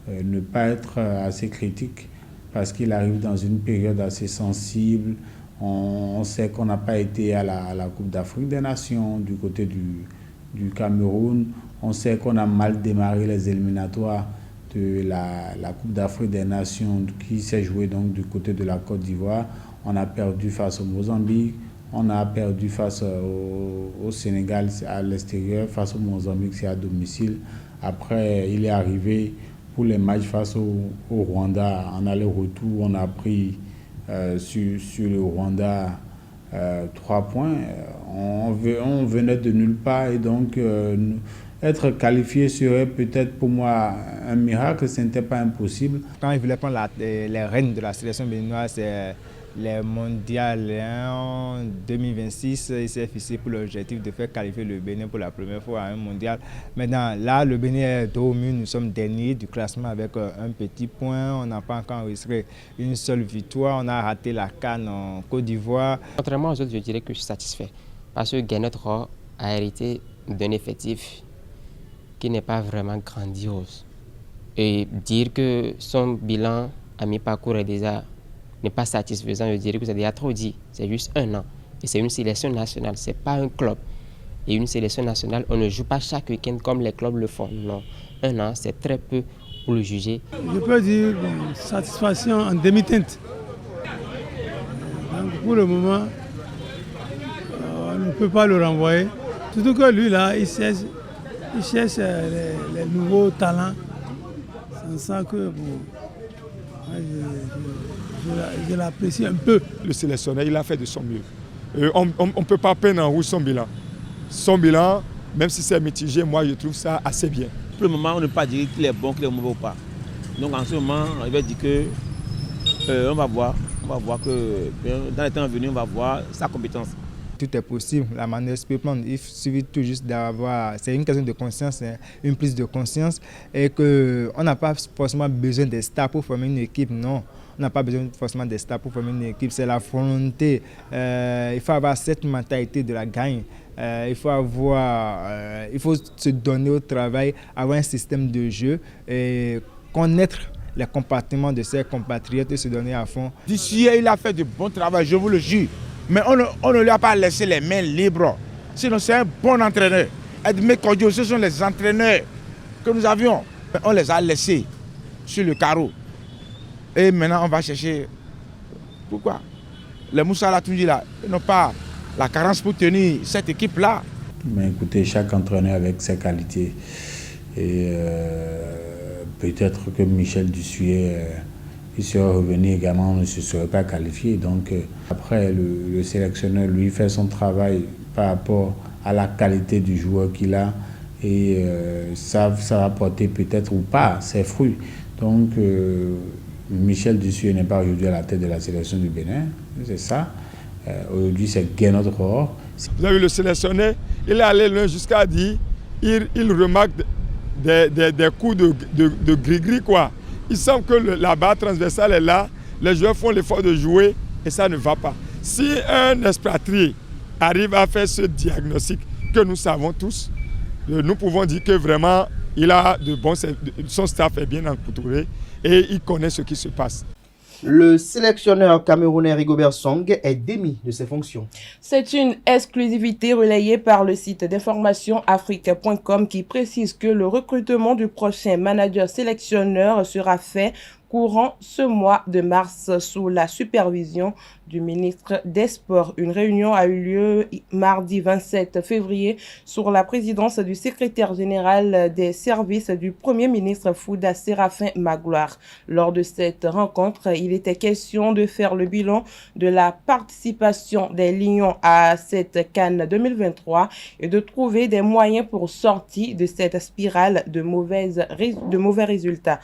Speaker 6: ne pas être assez critique parce qu'il arrive dans une période assez sensible. On sait qu'on n'a pas été à la Coupe d'Afrique des Nations du côté du Cameroun. On sait qu'on a mal démarré les éliminatoires de la Coupe d'Afrique des Nations qui s'est jouée donc du côté de la Côte d'Ivoire. On a perdu face au Mozambique, on a perdu face au Sénégal à l'extérieur, face au Mozambique c'est à domicile. Après, il est arrivé pour les matchs face au Rwanda en aller-retour. On a pris sur le Rwanda 3 points. On venait de nulle part et donc être qualifié serait peut-être pour moi un miracle, ce n'était pas impossible.
Speaker 7: Quand il voulait prendre les rênes de la sélection béninoise, c'est les mondiales en 2026, il s'est fixé pour l'objectif de faire qualifier le Bénin pour la première fois à un mondial. Maintenant, là, le Bénin est dos au mur, nous sommes derniers du classement avec un petit point. On n'a pas encore enregistré une seule victoire. On a raté la CAN en Côte d'Ivoire.
Speaker 8: Contrairement aux autres, je dirais que je suis satisfait parce que Gernot Rohr a hérité d'un effectif qui n'est pas vraiment grandiose. Et dire que son bilan à mi-parcours n'est pas satisfaisant, je dirais que c'est déjà trop dit. C'est juste 1 an. Et c'est une sélection nationale, ce n'est pas un club. Et une sélection nationale, on ne joue pas chaque week-end comme les clubs le font. Non, 1 an, c'est très peu pour le juger.
Speaker 9: Je peux dire satisfaction en demi-teinte. Donc pour le moment, on ne peut pas le renvoyer. Surtout que lui, là, il cherche les nouveaux talents. C'est ça que je l'apprécie un peu.
Speaker 10: Le sélectionneur, il a fait de son mieux. On ne peut pas peindre en rouge son bilan. Son bilan, même si c'est mitigé, moi je trouve ça assez bien.
Speaker 11: Pour le moment, on ne peut pas dire qu'il est bon, qu'il est mauvais ou pas. Donc en ce moment, il va dire que on va voir que dans les temps à venir, on va voir sa compétence.
Speaker 7: Tout est possible, la manière peut prendre. Il suffit tout juste d'avoir, c'est une question de conscience, une prise de conscience et qu'on n'a pas forcément besoin des stars pour former une équipe, non. On n'a pas besoin forcément des stars pour former une équipe, c'est la volonté. Il faut avoir cette mentalité de la gagne. Il faut se donner au travail, avoir un système de jeu et connaître les comportements de ses compatriotes et se donner à fond.
Speaker 12: D'ici, il a fait du bon travail, je vous le jure. Mais on ne lui a pas laissé les mains libres. Sinon, c'est un bon entraîneur. Edmé Kodio, ce sont les entraîneurs que nous avions. On les a laissés sur le carreau. Et maintenant, on va chercher. Pourquoi les Moussa Latunji là, ils n'ont pas la carence pour tenir cette équipe-là.
Speaker 6: Mais écoutez, chaque entraîneur avec ses qualités. Et peut-être que Michel Dussuet, il serait revenu également, ne se serait pas qualifié. Donc après, le sélectionneur, lui, fait son travail par rapport à la qualité du joueur qu'il a. Et ça va porter peut-être ou pas ses fruits. Donc Michel Dussuet n'est pas aujourd'hui à la tête de la sélection du Bénin, c'est ça. Aujourd'hui, c'est Guénot Rohr.
Speaker 10: Vous avez vu le sélectionneur, il est allé loin jusqu'à dire, il remarque des coups de gris-gris, quoi. Il semble que la barre transversale est là, les joueurs font l'effort de jouer et ça ne va pas. Si un expatrié arrive à faire ce diagnostic que nous savons tous, nous pouvons dire que vraiment, il a son staff est bien entouré et il connaît ce qui se passe.
Speaker 1: Le sélectionneur camerounais Rigobert Song est démis de ses fonctions.
Speaker 5: C'est une exclusivité relayée par le site d'information afrique.com qui précise que le recrutement du prochain manager sélectionneur sera fait courant ce mois de mars sous la supervision du ministre des Sports. Une réunion a eu lieu mardi 27 février sous la présidence du secrétaire général des services du Premier ministre Fouda Séraphin Magloire. Lors de cette rencontre, il était question de faire le bilan de la participation des Lions à cette CAN 2023 et de trouver des moyens pour sortir de cette spirale de mauvais résultats.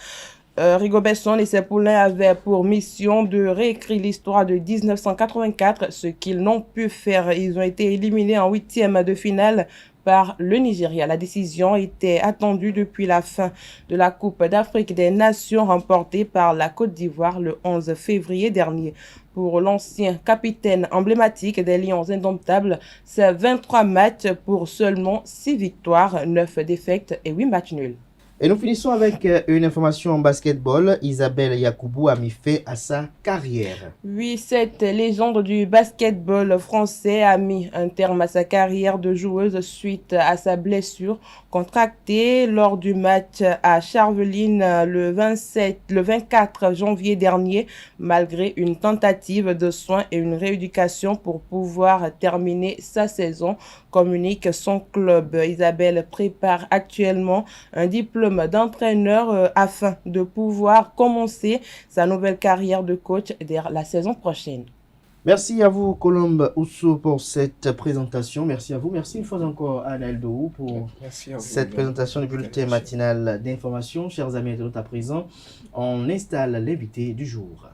Speaker 5: Rigobert Song et ses poulains avaient pour mission de réécrire l'histoire de 1984, ce qu'ils n'ont pu faire. Ils ont été éliminés en 8e de finale par le Nigeria. La décision était attendue depuis la fin de la Coupe d'Afrique des Nations remportée par la Côte d'Ivoire le 11 février dernier. Pour l'ancien capitaine emblématique des Lions indomptables, c'est 23 matchs pour seulement 6 victoires, 9 défaites et 8 matchs nuls.
Speaker 1: Et nous finissons avec une information en basketball. Isabelle Yacoubou a mis fin à sa carrière.
Speaker 5: Oui, cette légende du basketball français a mis un terme à sa carrière de joueuse suite à sa blessure contractée lors du match à Charleville le 24 janvier dernier, malgré une tentative de soins et une rééducation pour pouvoir terminer sa saison, communique son club. Isabelle prépare actuellement un diplôme d'entraîneur afin de pouvoir commencer sa nouvelle carrière de coach dès la saison prochaine.
Speaker 1: Merci à vous, Colombe Oussou, pour cette présentation. Merci à vous. Merci une fois encore à Anaël Dohou pour cette présentation du bulletin matinal d'information. Chers amis internautes, à présent, on installe l'invité du jour.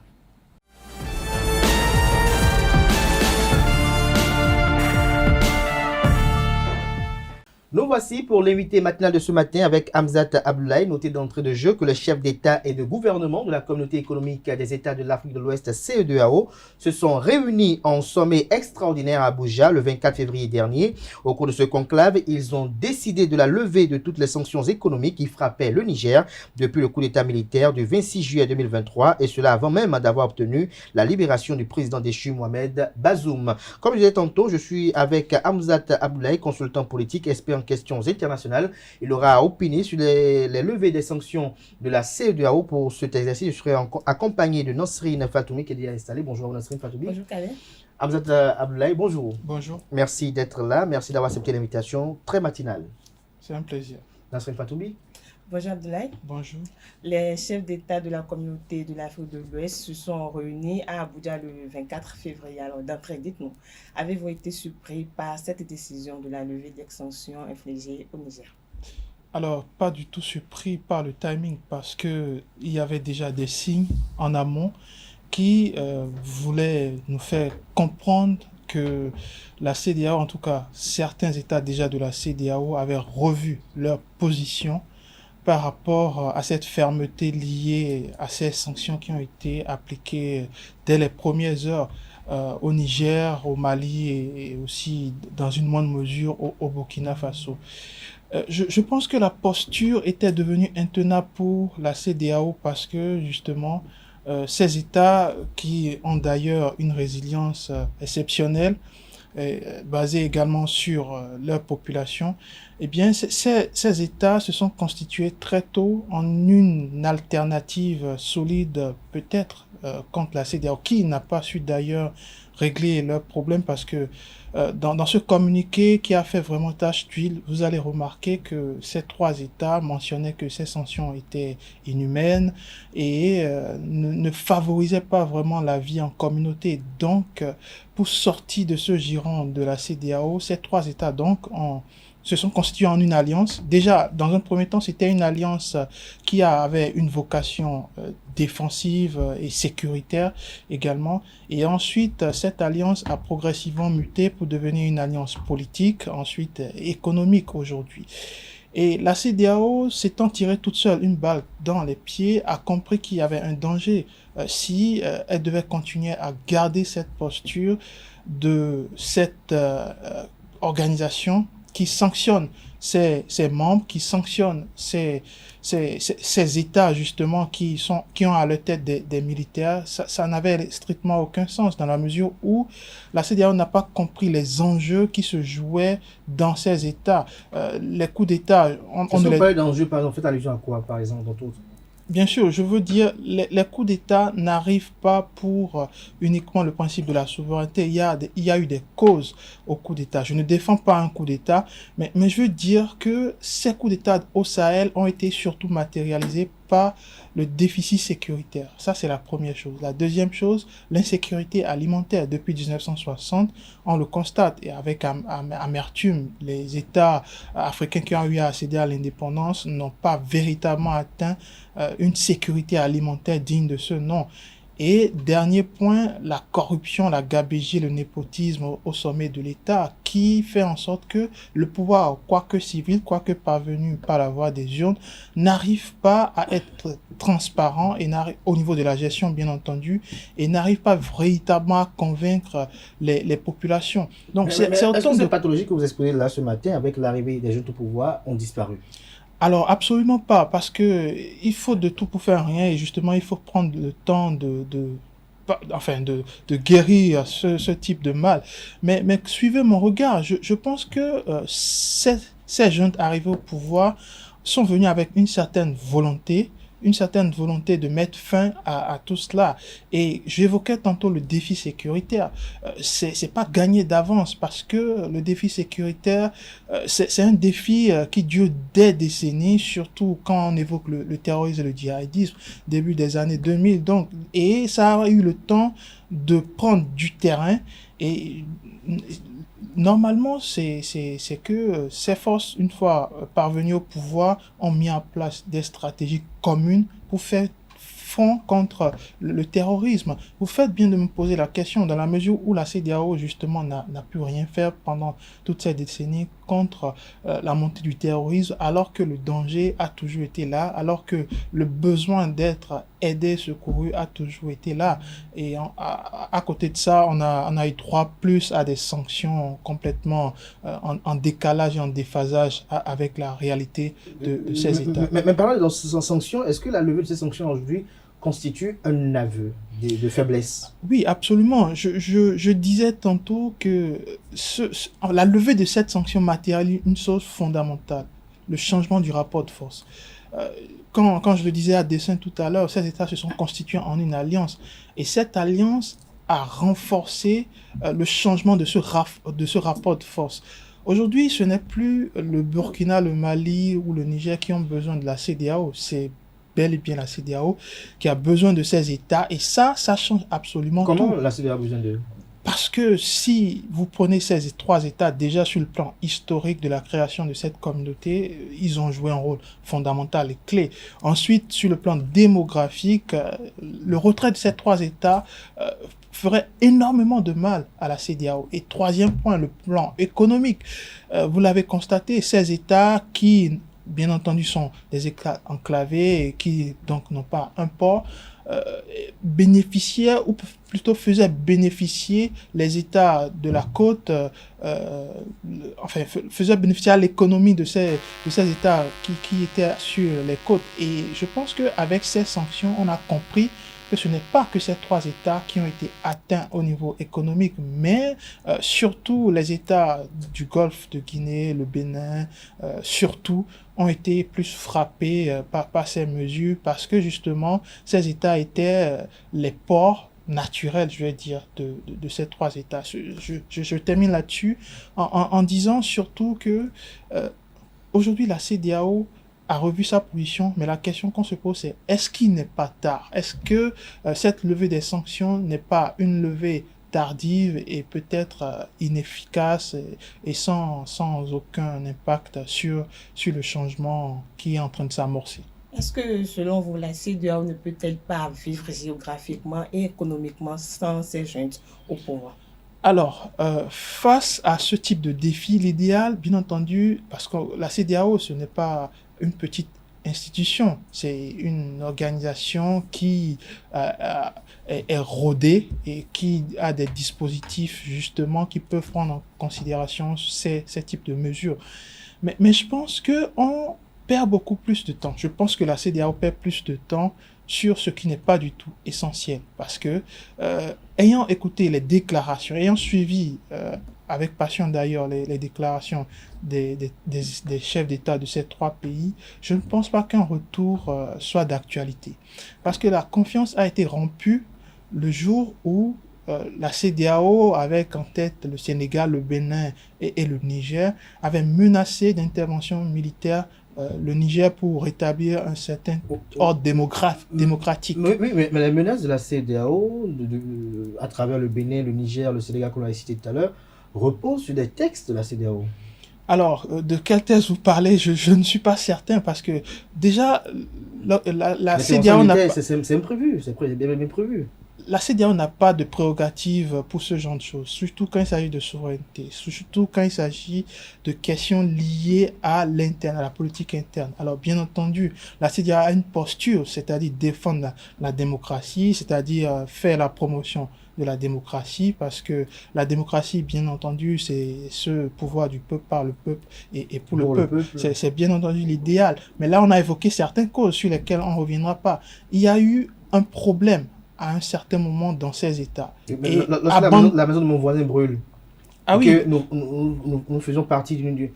Speaker 1: Nous voici pour l'invité matinal de ce matin avec Hamzat Abdoulaye, noté d'entrée de jeu que le chef d'État et de gouvernement de la Communauté économique des États de l'Afrique de l'Ouest, CEDEAO, se sont réunis en sommet extraordinaire à Abuja le 24 février dernier. Au cours de ce conclave, ils ont décidé de la levée de toutes les sanctions économiques qui frappaient le Niger depuis le coup d'État militaire du 26 juillet 2023, et cela avant même d'avoir obtenu la libération du président déchu Mohamed Bazoum. Comme je disais tantôt, je suis avec Hamzat Abdoulaye, consultant politique, expert en questions internationales. Il aura opiné sur les levées des sanctions de la CEDEAO. Pour cet exercice, je serai accompagné de Nasrine Fatoumi qui est déjà installée. Bonjour Nasrine Fatoumi.
Speaker 13: Bonjour Kalé.
Speaker 1: Hamzat Abdoulaye, bonjour.
Speaker 13: Bonjour.
Speaker 1: Merci d'être là. Merci d'avoir accepté l'invitation très matinale.
Speaker 13: C'est un plaisir.
Speaker 1: Nasrine Fatoumi.
Speaker 13: Bonjour Abdoulaye.
Speaker 9: Bonjour.
Speaker 13: Les chefs d'État de la communauté de l'Afrique de l'Ouest se sont réunis à Abuja le 24 février. Alors d'après, dites-nous, avez-vous été surpris par cette décision de la levée des sanctions infligées au Niger?
Speaker 9: Alors, pas du tout surpris par le timing parce qu'il y avait déjà des signes en amont qui voulaient nous faire comprendre que la CEDEAO, en tout cas certains États déjà de la CEDEAO, avaient revu leur position par rapport à cette fermeté liée à ces sanctions qui ont été appliquées dès les premières heures au Niger, au Mali et aussi dans une moindre mesure au Burkina Faso. Je pense que la posture était devenue intenable pour la CEDEAO parce que justement ces États qui ont d'ailleurs une résilience exceptionnelle, basée également sur leur population, eh bien, ces États se sont constitués très tôt en une alternative solide, peut-être, contre la CEDEAO, qui n'a pas su d'ailleurs régler leurs problèmes parce que Dans ce communiqué qui a fait vraiment tache d'huile, vous allez remarquer que ces 3 États mentionnaient que ces sanctions étaient inhumaines et ne favorisaient pas vraiment la vie en communauté. Donc, pour sortir de ce giron de la CEDEAO, ces 3 États donc se sont constitués en une alliance. Déjà, dans un premier temps, c'était une alliance qui avait une vocation défensive et sécuritaire également. Et ensuite, cette alliance a progressivement muté pour devenir une alliance politique, ensuite économique aujourd'hui. Et la CEDEAO, s'étant tirée toute seule une balle dans les pieds, a compris qu'il y avait un danger si elle devait continuer à garder cette posture de cette organisation qui sanctionne ses membres, qui sanctionne ces États justement qui ont à leur tête des militaires. Ça n'avait strictement aucun sens dans la mesure où la CEDEAO n'a pas compris les enjeux qui se jouaient dans ces États. Les coups d'État...
Speaker 1: On ne parle d'enjeux, par exemple, faites allusion à quoi, par exemple, dans tout?
Speaker 9: Bien sûr, je veux dire, les coups d'État n'arrivent pas pour uniquement le principe de la souveraineté. Il y a eu des causes aux coups d'État. Je ne défends pas un coup d'État, mais je veux dire que ces coups d'État au Sahel ont été surtout matérialisés par le déficit sécuritaire. Ça, c'est la première chose. La deuxième chose, l'insécurité alimentaire. Depuis 1960, on le constate, et avec amertume, les États africains qui ont eu à accéder à l'indépendance n'ont pas véritablement atteint une sécurité alimentaire digne de ce nom. Et dernier point, la corruption, la gabegie, le népotisme au sommet de l'État qui fait en sorte que le pouvoir, quoique civil, quoique parvenu par la voie des urnes, n'arrive pas à être transparent et au niveau de la gestion bien entendu et n'arrive pas véritablement à convaincre les populations. Donc
Speaker 1: est-ce que ces pathologies que vous exposez là ce matin avec l'arrivée des jeunes au pouvoir ont disparu?
Speaker 9: Alors, absolument pas, parce que il faut de tout pour faire rien et justement, il faut prendre le temps de guérir ce type de mal. Mais suivez mon regard, je pense que ces jeunes arrivés au pouvoir sont venus avec une certaine volonté de mettre fin à tout cela. Et j'évoquais tantôt le défi sécuritaire. C'est pas gagné d'avance parce que le défi sécuritaire, c'est un défi qui dure des décennies, surtout quand on évoque le terrorisme et le djihadisme, début des années 2000. Donc, et ça a eu le temps de prendre du terrain et normalement, c'est que ces forces, une fois parvenues au pouvoir, ont mis en place des stratégies communes pour faire front contre le terrorisme. Vous faites bien de me poser la question dans la mesure où la CEDEAO, justement, n'a pu rien faire pendant toutes ces décennies contre la montée du terrorisme, alors que le danger a toujours été là, alors que le besoin d'être aidé, secouru a toujours été là. Et à côté de ça, on a eu droit plus à des sanctions complètement en décalage et en déphasage avec la réalité de ces États.
Speaker 1: Mais parlant de sanctions, est-ce que la levée de ces sanctions aujourd'hui constitue un aveu de faiblesse?
Speaker 9: Oui, absolument. Je disais tantôt que la levée de cette sanction matérialise une chose fondamentale, le changement du rapport de force. Quand je le disais à dessein tout à l'heure, ces États se sont constitués en une alliance. Et cette alliance a renforcé le changement de ce rapport de force. Aujourd'hui, ce n'est plus le Burkina, le Mali ou le Niger qui ont besoin de la CEDEAO, c'est bel et bien la CEDEAO qui a besoin de ces États et ça change absolument tout.
Speaker 1: Comment la CEDEAO a besoin d'eux?
Speaker 9: Parce que si vous prenez ces 3 États, déjà sur le plan historique de la création de cette communauté, ils ont joué un rôle fondamental et clé. Ensuite, sur le plan démographique, le retrait de ces 3 États ferait énormément de mal à la CEDEAO. Et troisième point, le plan économique. Vous l'avez constaté, ces États qui bien entendu sont des États enclavés et qui donc n'ont pas un port, bénéficiaient ou plutôt faisaient bénéficier les États de la côte, faisaient bénéficier à l'économie de ces États qui étaient sur les côtes. Et je pense qu'avec ces sanctions, on a compris que ce n'est pas que ces 3 États qui ont été atteints au niveau économique, mais surtout les États du Golfe de Guinée, le Bénin, surtout, ont été plus frappés par ces mesures parce que justement, ces États étaient les ports naturelle, je vais dire, de ces trois États. Je termine là-dessus en disant surtout que aujourd'hui, la CEDEAO a revu sa position, mais la question qu'on se pose, c'est est-ce qu'il n'est pas tard? Est-ce que cette levée des sanctions n'est pas une levée tardive et peut-être inefficace et sans aucun impact sur le changement qui est en train de s'amorcer?
Speaker 13: Est-ce que, selon vous, la CEDEAO ne peut-elle pas vivre géographiquement et économiquement sans ses juntes au pouvoir?
Speaker 9: Alors, face à ce type de défi, l'idéal, bien entendu, parce que la CEDEAO, ce n'est pas une petite institution, c'est une organisation qui est rodée et qui a des dispositifs, justement, qui peuvent prendre en considération ces types de mesures. Mais je pense qu'on perd beaucoup plus de temps. Je pense que la CEDEAO perd plus de temps sur ce qui n'est pas du tout essentiel. Parce que, ayant écouté les déclarations, ayant suivi avec passion d'ailleurs les déclarations des chefs d'État de ces trois pays, je ne pense pas qu'un retour soit d'actualité. Parce que la confiance a été rompue le jour où la CEDEAO, avec en tête le Sénégal, le Bénin et le Niger, avait menacé d'intervention militaire le Niger pour rétablir un certain ordre démocratique.
Speaker 1: Oui, mais les menaces de la CEDEAO, à travers le Bénin, le Niger, le Sénégal, qu'on a cité tout à l'heure, reposent sur des textes de la CEDEAO.
Speaker 9: Alors, de quel texte vous parlez? Je ne suis pas certain, parce que déjà, la CEDEAO n'a pas...
Speaker 1: C'est imprévu, c'est bien prévu.
Speaker 9: La CEDEAO n'a pas de prérogative pour ce genre de choses, surtout quand il s'agit de souveraineté, surtout quand il s'agit de questions liées à l'interne, à la politique interne. Alors, bien entendu, la CEDEAO a une posture, c'est-à-dire défendre la démocratie, c'est-à-dire faire la promotion de la démocratie, parce que la démocratie, bien entendu, c'est ce pouvoir du peuple par le peuple et pour le peuple. C'est bien entendu l'idéal. Mais là, on a évoqué certaines causes sur lesquelles on ne reviendra pas. Il y a eu un problème à un certain moment dans ces États.
Speaker 1: La maison de mon voisin brûle.
Speaker 9: Ah oui.
Speaker 1: Nous faisons partie d'une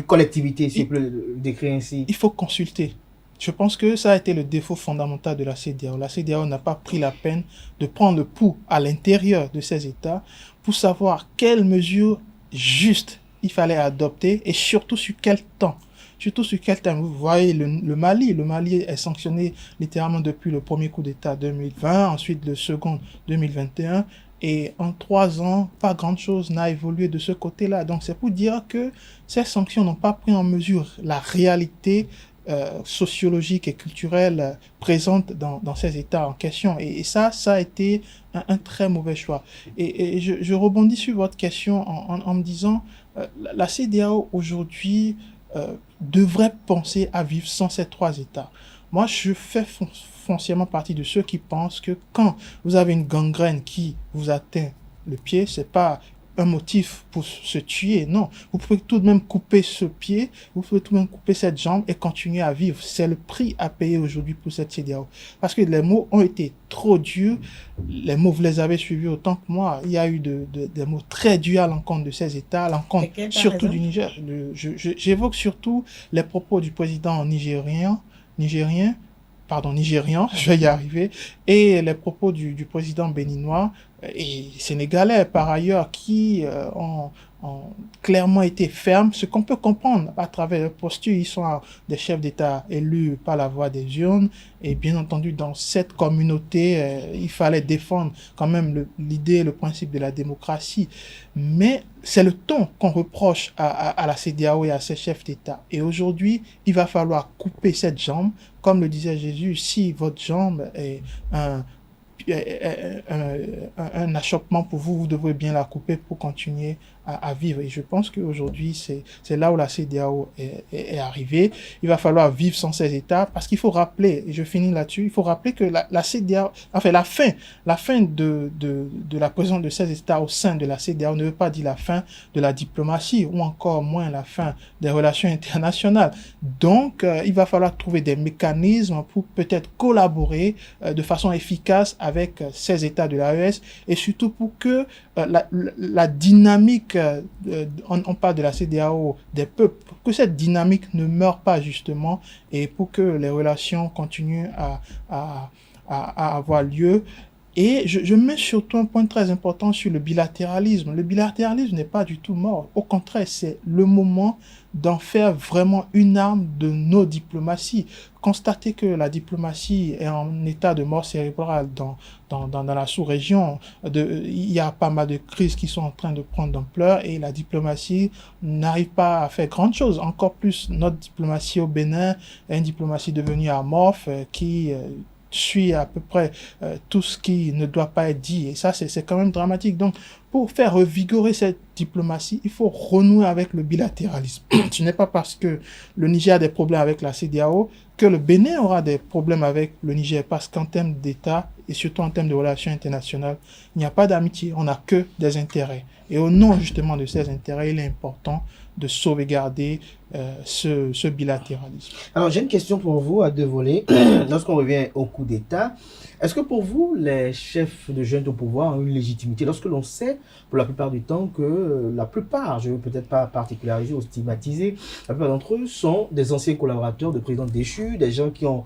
Speaker 1: collectivité, si on peut le décrire ainsi.
Speaker 9: Il faut consulter. Je pense que ça a été le défaut fondamental de la CEDEAO. La CEDEAO n'a pas pris la peine de prendre le pouls à l'intérieur de ces États pour savoir quelles mesures justes il fallait adopter et surtout sur quel temps. Surtout sur quel temps. Vous voyez le Mali. Le Mali est sanctionné littéralement depuis le premier coup d'État 2020, ensuite le second 2021. Et en 3 ans, pas grand-chose n'a évolué de ce côté-là. Donc c'est pour dire que ces sanctions n'ont pas pris en mesure la réalité sociologique et culturelle présente dans ces États en question. Et ça a été un très mauvais choix. Et je rebondis sur votre question en me disant, la CEDEAO aujourd'hui devrait penser à vivre sans ces trois États. Moi, je fais foncièrement partie de ceux qui pensent que quand vous avez une gangrène qui vous atteint le pied, c'est pas un motif pour se tuer, non. Vous pouvez tout de même couper ce pied, vous pouvez tout de même couper cette jambe et continuer à vivre. C'est le prix à payer aujourd'hui pour cette CEDEAO. Parce que les mots ont été trop durs. Les mots, vous les avez suivis autant que moi. Il y a eu des mots très durs à l'encontre de ces États, à l'encontre surtout du Niger. J'évoque surtout les propos du président nigérien, je vais y arriver, et les propos du président béninois et sénégalais par ailleurs qui ont clairement été fermes, ce qu'on peut comprendre à travers leur posture. Ils sont des chefs d'État élus par la voie des urnes et bien entendu dans cette communauté il fallait défendre quand même l'idée, le principe de la démocratie, mais c'est le ton qu'on reproche à la CEDEAO et à ses chefs d'État. Et aujourd'hui, il va falloir couper cette jambe. Comme le disait Jésus, si votre jambe est un achoppement pour vous, vous devrez bien la couper pour continuer à vivre. Et je pense qu'aujourd'hui, c'est là où la CEDEAO est arrivée. Il va falloir vivre sans ces États, parce qu'il faut rappeler, et je finis là-dessus, il faut rappeler que la CEDEAO, enfin la fin de la présence de ces États au sein de la CEDEAO ne veut pas dire la fin de la diplomatie, ou encore moins la fin des relations internationales. Donc, il va falloir trouver des mécanismes pour peut-être collaborer de façon efficace avec ces États de l'AES, et surtout pour que la dynamique, on parle de la CEDEAO des peuples, pour que cette dynamique ne meure pas justement, et pour que les relations continuent à à avoir lieu. Et je mets surtout un point très important sur le bilatéralisme. Le bilatéralisme n'est pas du tout mort. Au contraire, c'est le moment d'en faire vraiment une arme de nos diplomaties. Constater que la diplomatie est en état de mort cérébrale dans la sous-région, il y a pas mal de crises qui sont en train de prendre d'ampleur et la diplomatie n'arrive pas à faire grand chose. Encore plus, notre diplomatie au Bénin est une diplomatie devenue amorphe qui suit à peu près tout ce qui ne doit pas être dit. Et ça, c'est quand même dramatique. Donc, pour faire revigorer cette diplomatie, il faut renouer avec le bilatéralisme. Ce n'est pas parce que le Niger a des problèmes avec la CEDEAO que le Bénin aura des problèmes avec le Niger, parce qu'en termes d'État et surtout en termes de relations internationales, il n'y a pas d'amitié, on n'a que des intérêts. Et au nom justement de ces intérêts, il est important de sauvegarder ce bilatéralisme.
Speaker 1: Alors, j'ai une question pour vous à deux volets. Lorsqu'on revient au coup d'État, est-ce que pour vous, les chefs de jeunes au pouvoir ont une légitimité? Lorsque l'on sait, pour la plupart du temps, que la plupart, je ne veux peut-être pas particulariser ou stigmatiser, la plupart d'entre eux sont des anciens collaborateurs de présidents déchus, des gens qui ont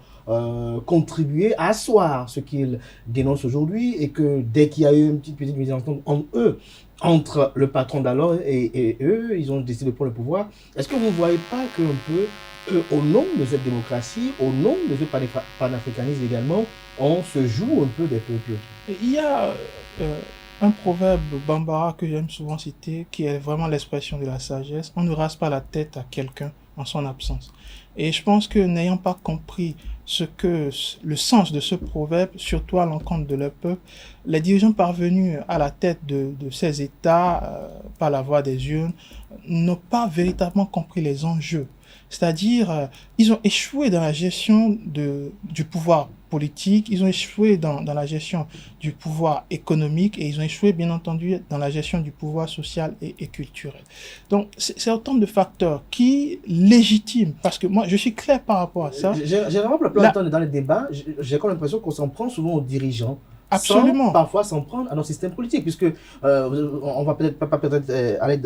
Speaker 1: contribué à asseoir ce qu'ils dénoncent aujourd'hui, et que dès qu'il y a eu une petite mésentente entre le patron d'alors et eux, ils ont décidé de prendre le pouvoir. Est-ce que vous ne voyez pas qu'un peu, au nom de cette démocratie, au nom de ce panafricanisme également, on se joue un peu des peuples?
Speaker 9: Il y a un proverbe bambara que j'aime souvent citer, qui est vraiment l'expression de la sagesse. On ne rase pas la tête à quelqu'un en son absence. Et je pense que n'ayant pas compris le sens de ce proverbe, surtout à l'encontre de leur peuple, les dirigeants parvenus à la tête de ces États, par la voie des urnes, n'ont pas véritablement compris les enjeux. C'est-à-dire, ils ont échoué dans la gestion du pouvoir politique, ils ont échoué dans la gestion du pouvoir économique et ils ont échoué, bien entendu, dans la gestion du pouvoir social et culturel. Donc, c'est autant de facteurs qui légitiment, parce que moi, je suis clair par rapport à ça.
Speaker 1: J'ai vraiment plein de temps dans les débats, j'ai comme l'impression qu'on s'en prend souvent aux dirigeants.
Speaker 9: Absolument.
Speaker 1: Sans parfois s'en prendre à nos systèmes politiques, puisque on va peut-être pas aller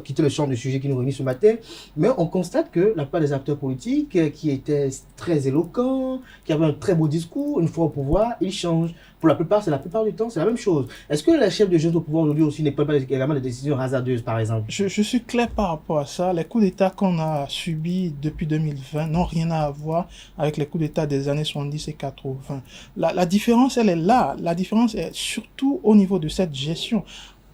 Speaker 1: quitter le champ du sujet qui nous réunit ce matin, mais on constate que la plupart des acteurs politiques qui étaient très éloquents, qui avaient un très beau discours, une fois au pouvoir, ils changent. Pour la plupart du temps, c'est la même chose. Est-ce que les chefs de jeunes au pouvoir aujourd'hui aussi ne prennent pas également des décisions hasardeuses, par exemple?
Speaker 9: Je suis clair par rapport à ça. Les coups d'État qu'on a subis depuis 2020 n'ont rien à voir avec les coups d'État des années 70 et 80. La différence, elle est là. La différence est surtout au niveau de cette gestion.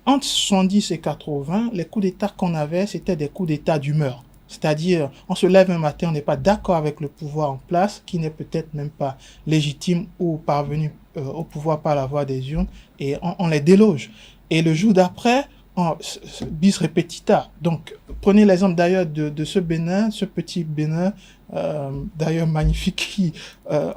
Speaker 9: Entre 70 et 80, les coups d'État qu'on avait, c'était des coups d'État d'humeur. C'est-à-dire, on se lève un matin, on n'est pas d'accord avec le pouvoir en place, qui n'est peut-être même pas légitime ou parvenu au pouvoir par la voie des urnes, et on les déloge. Et le jour d'après, bis repetita. Donc, prenez l'exemple d'ailleurs de ce Bénin, ce petit Bénin, d'ailleurs magnifique, qui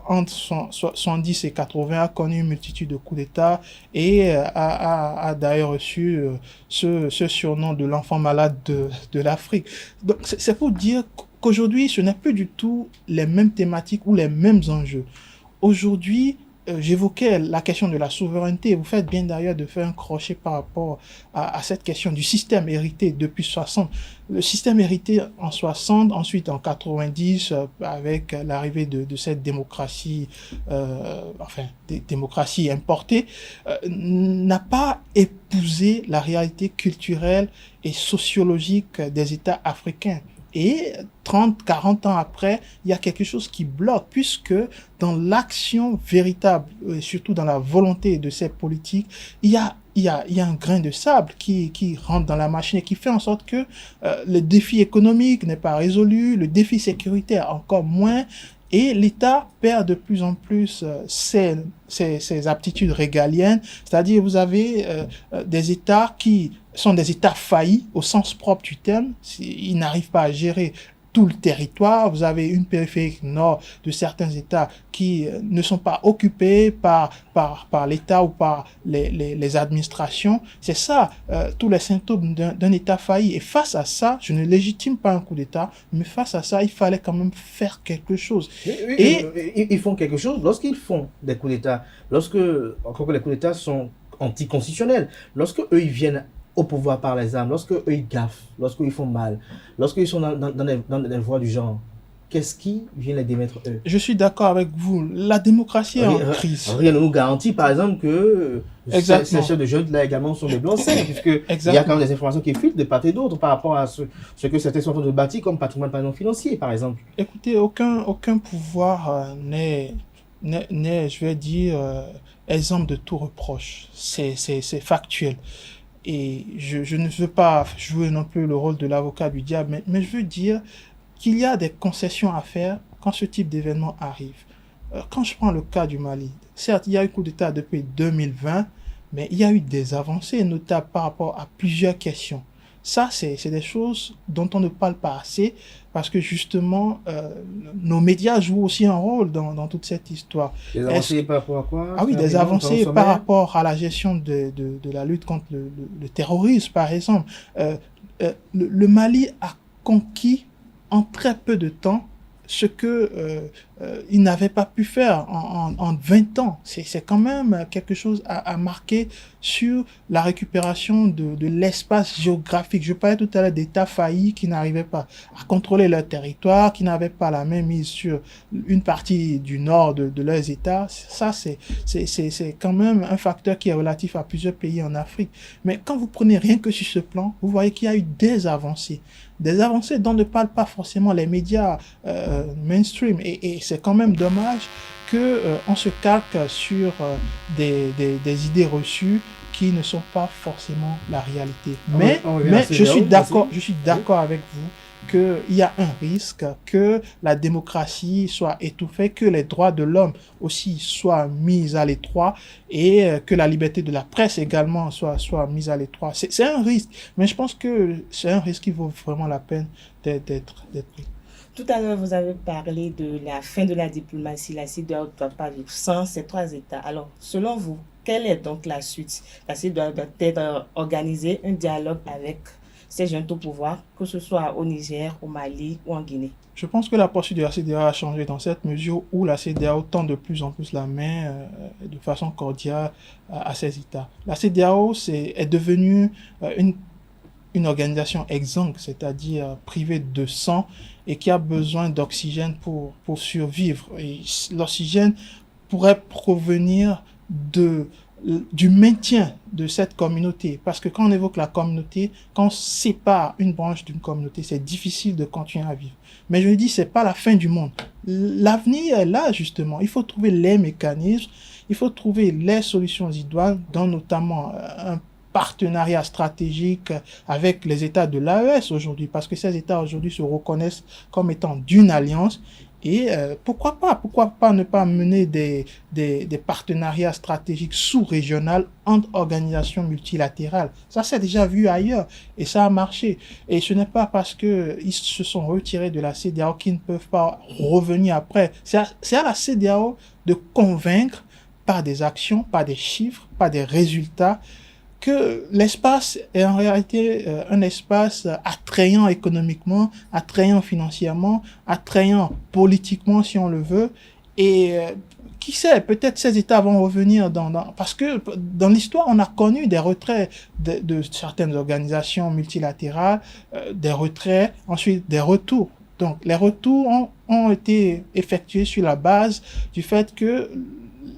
Speaker 9: entre 70 et 80 a connu une multitude de coups d'État et a d'ailleurs reçu ce surnom de l'enfant malade de l'Afrique. Donc, c'est pour dire qu'aujourd'hui, ce n'est plus du tout les mêmes thématiques ou les mêmes enjeux. Aujourd'hui, j'évoquais la question de la souveraineté. Vous faites bien d'ailleurs de faire un crochet par rapport à cette question du système hérité depuis 60. Le système hérité en 60, ensuite en 90, avec l'arrivée de cette démocratie, démocratie importée, n'a pas épousé la réalité culturelle et sociologique des États africains. Et 30, 40 ans après, il y a quelque chose qui bloque, puisque dans l'action véritable, et surtout dans la volonté de ces politiques, il y a un grain de sable qui rentre dans la machine et qui fait en sorte que le défi économique n'est pas résolu, le défi sécuritaire encore moins, et l'État perd de plus en plus ses aptitudes régaliennes. C'est-à-dire, vous avez des États qui sont des États faillis au sens propre du terme. Ils n'arrivent pas à gérer tout le territoire. Vous avez une périphérie nord de certains États qui ne sont pas occupés par l'État ou par les administrations. C'est ça, tous les symptômes d'un État failli. Et face à ça, je ne légitime pas un coup d'État, mais face à ça, il fallait quand même faire quelque chose.
Speaker 1: Ils font quelque chose lorsqu'ils font des coups d'État, encore que les coups d'État sont anticonstitutionnels, lorsque eux ils viennent au pouvoir par les armes, lorsque eux ils gaffent, lorsqu'ils font mal, lorsqu'ils sont dans des voies du genre, qu'est-ce qui vient les démettre eux?
Speaker 9: Je suis d'accord avec vous. La démocratie est en crise.
Speaker 1: Rien ne nous garantit, par exemple, que ces chefs de junte là également sont des blancs-seings, puisque il y a quand même des informations qui fuitent de part et d'autre par rapport à ce que certains sont en train de bâtir comme patrimoine, par exemple, financier, par exemple.
Speaker 9: Écoutez, aucun pouvoir n'est, je vais dire, exemple de tout reproche. C'est factuel. Et je ne veux pas jouer non plus le rôle de l'avocat du diable, mais je veux dire qu'il y a des concessions à faire quand ce type d'événement arrive. Quand je prends le cas du Mali, certes, il y a eu coup d'État depuis 2020, mais il y a eu des avancées, notamment par rapport à plusieurs questions. Ça, c'est des choses dont on ne parle pas assez, parce que justement, nos médias jouent aussi un rôle dans toute cette histoire.
Speaker 1: Des avancées par rapport à quoi?
Speaker 9: Ah oui, des avancées par rapport à la gestion de la lutte contre le terrorisme, par exemple. Le Mali a conquis en très peu de temps ce que il n'avait pas pu faire en 20 ans. C'est quand même quelque chose à marquer sur la récupération de l'espace géographique. Je parlais tout à l'heure d'États faillis qui n'arrivaient pas à contrôler leur territoire, qui n'avaient pas la même mise sur une partie du nord de leurs États. Ça, c'est quand même un facteur qui est relatif à plusieurs pays en Afrique. Mais quand vous prenez rien que sur ce plan, vous voyez qu'il y a eu des avancées dont ne parlent pas forcément les médias mainstream, et c'est quand même dommage que on se calque sur des idées reçues qui ne sont pas forcément la réalité. Mais je suis d'accord avec vous qu'il y a un risque que la démocratie soit étouffée, que les droits de l'homme aussi soient mis à l'étroit, et que la liberté de la presse également soit mise à l'étroit. C'est un risque, mais je pense que c'est un risque qui vaut vraiment la peine d'être pris.
Speaker 13: Tout à l'heure, vous avez parlé de la fin de la diplomatie. La CEDEAO ne doit pas vivre sans ces 3 États. Alors, selon vous, quelle est donc la suite? La CEDEAO doit peut-être organiser un dialogue avec ces jeunes au pouvoir, que ce soit au Niger, au Mali ou en Guinée.
Speaker 9: Je pense que la posture de la CEDEAO a changé dans cette mesure où la CEDEAO tend de plus en plus la main de façon cordiale à ces États. La CEDEAO est devenue une organisation exsangue, c'est-à-dire privée de sang, et qui a besoin d'oxygène pour survivre. Et l'oxygène pourrait provenir du maintien de cette communauté. Parce que quand on évoque la communauté, quand on sépare une branche d'une communauté, c'est difficile de continuer à vivre. Mais je dis, c'est pas la fin du monde. L'avenir est là, justement. Il faut trouver les mécanismes, il faut trouver les solutions idoines, dont notamment un partenariat stratégique avec les États de l'AES aujourd'hui, parce que ces États aujourd'hui se reconnaissent comme étant d'une alliance. Et pourquoi pas ne pas mener des partenariats stratégiques sous-régionaux entre organisations multilatérales. Ça s'est déjà vu ailleurs et ça a marché. Et ce n'est pas parce qu'ils se sont retirés de la CEDEAO qu'ils ne peuvent pas revenir après. C'est à la CEDEAO de convaincre par des actions, par des chiffres, par des résultats, que l'espace est en réalité un espace attrayant économiquement, attrayant financièrement, attrayant politiquement si on le veut. Et qui sait, peut-être ces États vont revenir parce que dans l'histoire, on a connu des retraits de certaines organisations multilatérales, des retraits, ensuite des retours. Donc les retours ont été effectués sur la base du fait que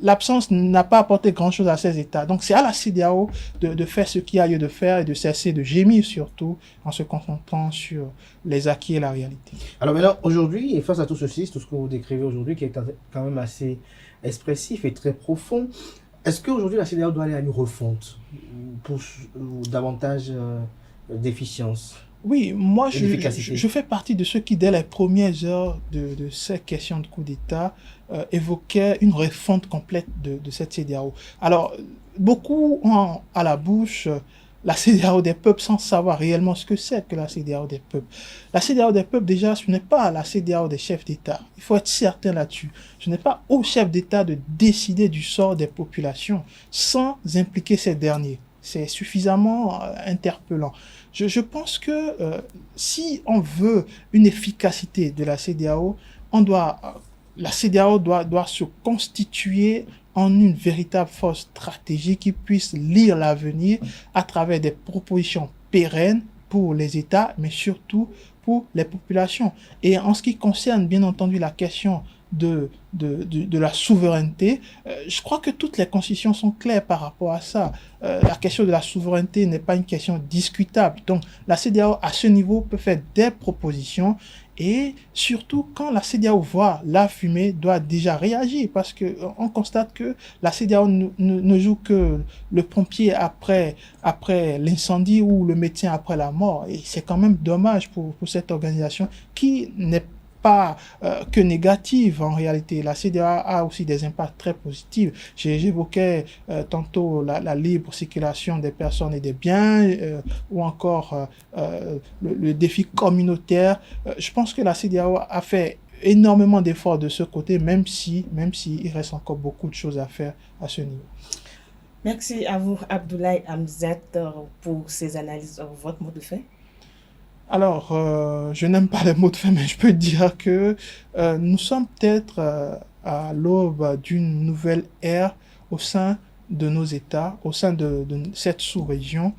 Speaker 9: l'absence n'a pas apporté grand-chose à ces États. Donc, c'est à la CEDEAO de faire ce qu'il y a lieu de faire et de cesser de gémir surtout en se concentrant sur les acquis et la réalité.
Speaker 1: Alors maintenant, aujourd'hui, et face à tout ceci, tout ce que vous décrivez aujourd'hui, qui est quand même assez expressif et très profond, est-ce qu'aujourd'hui la CEDEAO doit aller à une refonte pour davantage d'efficience?
Speaker 9: Oui, moi je fais partie de ceux qui, dès les premières heures de ces questions de coup d'État, évoquaient une refonte complète de cette CEDEAO. Alors, beaucoup ont à la bouche la CEDEAO des peuples sans savoir réellement ce que c'est que la CEDEAO des peuples. La CEDEAO des peuples, déjà, ce n'est pas la CEDEAO des chefs d'État. Il faut être certain là-dessus. Ce n'est pas aux chefs d'État de décider du sort des populations sans impliquer ces derniers. C'est suffisamment interpellant. Je pense que si on veut une efficacité de la CEDEAO, la CEDEAO doit se constituer en une véritable force stratégique qui puisse lire l'avenir à travers des propositions pérennes pour les États, mais surtout pour les populations. Et en ce qui concerne, bien entendu, la question de la souveraineté, je crois que toutes les constitutions sont claires par rapport à ça. La question de la souveraineté n'est pas une question discutable. Donc, la CEDEAO, à ce niveau, peut faire des propositions. Et surtout, quand la CEDEAO voit la fumée, doit déjà réagir parce que on constate que la CEDEAO ne joue que le pompier après l'incendie ou le médecin après la mort. Et c'est quand même dommage pour cette organisation qui n'est pas que négative en réalité. La CEDEAO a aussi des impacts très positifs. J'évoquais tantôt la libre circulation des personnes et des biens ou encore le défi communautaire. Je pense que la CEDEAO a fait énormément d'efforts de ce côté, même si il reste encore beaucoup de choses à faire à ce niveau.
Speaker 13: Merci à vous, Abdoulaye Hamzat, pour ces analyses. Votre mot de fin?
Speaker 9: Alors, je n'aime pas les mots de fin, mais je peux dire que nous sommes peut-être à l'aube d'une nouvelle ère au sein de nos États, au sein de cette sous-région.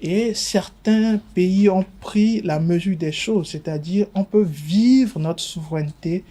Speaker 9: Et certains pays ont pris la mesure des choses, c'est-à-dire on peut vivre notre souveraineté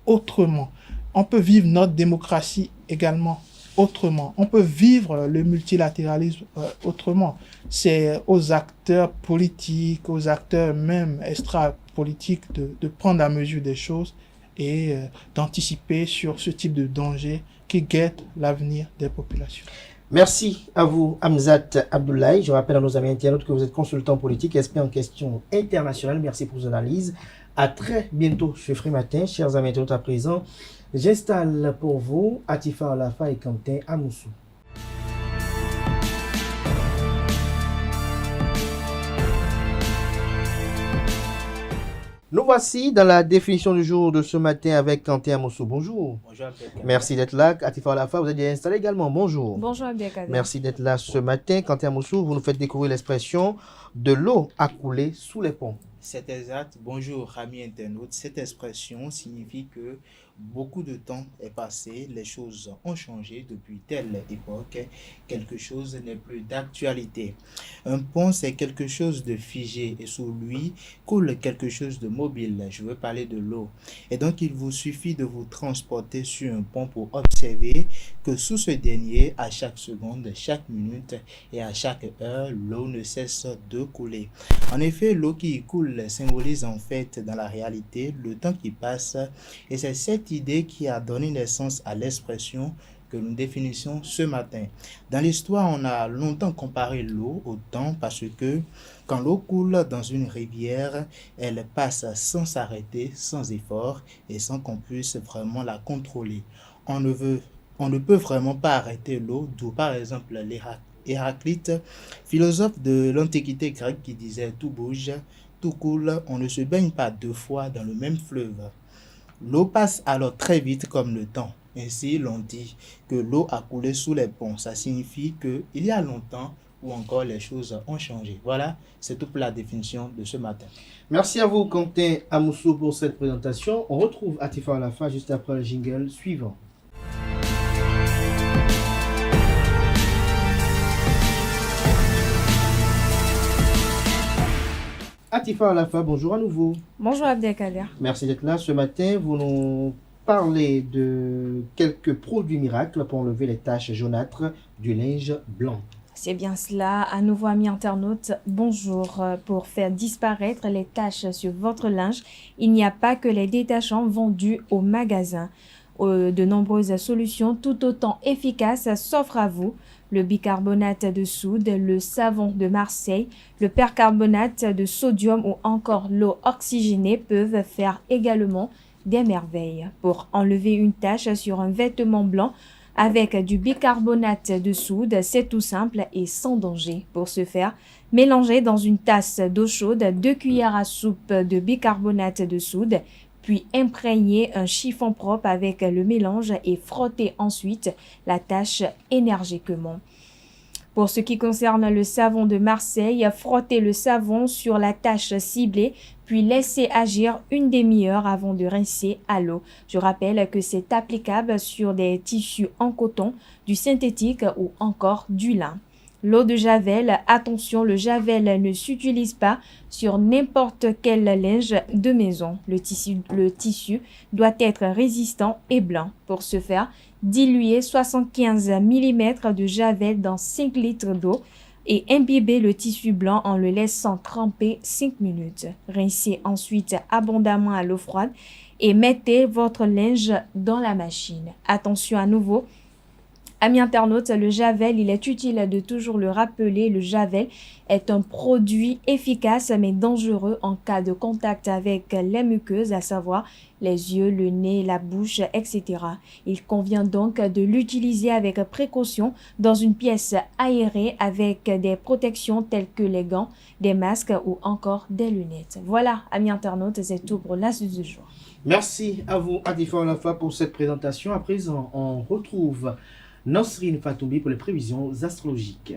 Speaker 9: autrement. On peut vivre notre démocratie également autrement. On peut vivre le multilatéralisme autrement. C'est aux acteurs politiques, aux acteurs même extra-politiques de prendre la mesure des choses et d'anticiper sur ce type de danger qui guette l'avenir des populations.
Speaker 1: Merci à vous, Hamzat Abdoulaye. Je rappelle à nos amis internautes que vous êtes consultant politique, expert en questions internationales. Merci pour vos analyses. À très bientôt ce Free Matin. Chers amis internautes, à présent, j'installe pour vous Atifa Olafa et Quentin Amoussou. Nous voici dans la définition du jour de ce matin avec Quentin Amoussou. Bonjour.
Speaker 14: Bonjour Abdelkader.
Speaker 1: Merci d'être là. Atifa Olafa, vous êtes bien installé également. Bonjour.
Speaker 15: Bonjour Abdelkader.
Speaker 1: Merci d'être là ce matin. Quentin Amoussou, vous nous faites découvrir l'expression de l'eau a coulé sous les ponts.
Speaker 14: C'est exact. Bonjour amis internautes. Cette expression signifie que beaucoup de temps est passé, les choses ont changé depuis telle époque, quelque chose n'est plus d'actualité. Un pont, c'est quelque chose de figé et sous lui coule quelque chose de mobile. Je veux parler de l'eau. Et donc, il vous suffit de vous transporter sur un pont pour observer que sous ce dernier, à chaque seconde, chaque minute et à chaque heure, l'eau ne cesse de couler. En effet, l'eau qui coule symbolise en fait dans la réalité le temps qui passe et c'est cette idée qui a donné naissance à l'expression que nous définissons ce matin. Dans l'histoire, on a longtemps comparé l'eau au temps parce que quand l'eau coule dans une rivière, elle passe sans s'arrêter, sans effort et sans qu'on puisse vraiment la contrôler. On ne peut vraiment pas arrêter l'eau, d'où par exemple Héraclite, philosophe de l'Antiquité grecque qui disait « tout bouge, tout coule, on ne se baigne pas deux fois dans le même fleuve ». L'eau passe alors très vite comme le temps. Ainsi, l'on dit que l'eau a coulé sous les ponts. Ça signifie qu'il y a longtemps ou encore les choses ont changé. Voilà, c'est tout pour la définition de ce matin.
Speaker 1: Merci à vous, Quentin Amoussou, pour cette présentation. On retrouve Atifa Olafa juste après le jingle suivant. Atifa Olafa, bonjour à nouveau.
Speaker 15: Bonjour Abdelkader.
Speaker 1: Merci d'être là ce matin. Vous nous parlez de quelques produits miracles pour enlever les taches jaunâtres du linge blanc.
Speaker 15: C'est bien cela. À nouveau, amis internautes, bonjour. Pour faire disparaître les taches sur votre linge, il n'y a pas que les détachants vendus au magasin. De nombreuses solutions tout autant efficaces s'offrent à vous. Le bicarbonate de soude, le savon de Marseille, le percarbonate de sodium ou encore l'eau oxygénée peuvent faire également des merveilles. Pour enlever une tache sur un vêtement blanc avec du bicarbonate de soude, c'est tout simple et sans danger. Pour ce faire, mélangez dans une tasse d'eau chaude 2 cuillères à soupe de bicarbonate de soude, puis imprégnez un chiffon propre avec le mélange et frottez ensuite la tache énergiquement. Pour ce qui concerne le savon de Marseille, frottez le savon sur la tache ciblée, puis laissez agir une demi-heure avant de rincer à l'eau. Je rappelle que c'est applicable sur des tissus en coton, du synthétique ou encore du lin. L'eau de javel, attention, le javel ne s'utilise pas sur n'importe quel linge de maison. Le tissu doit être résistant et blanc. Pour ce faire, diluez 75 mm de javel dans 5 litres d'eau et imbibez le tissu blanc en le laissant tremper 5 minutes. Rincez ensuite abondamment à l'eau froide et mettez votre linge dans la machine. Attention à nouveau, amis internautes, le javel, il est utile de toujours le rappeler, le javel est un produit efficace mais dangereux en cas de contact avec les muqueuses, à savoir les yeux, le nez, la bouche, etc. Il convient donc de l'utiliser avec précaution dans une pièce aérée avec des protections telles que les gants, des masques ou encore des lunettes. Voilà, amis internautes, c'est tout pour l'astuce du jour.
Speaker 1: Merci à vous, Adifa Olafa, pour cette présentation. À présent, on retrouve Nasrine Fatoumbi pour les prévisions astrologiques.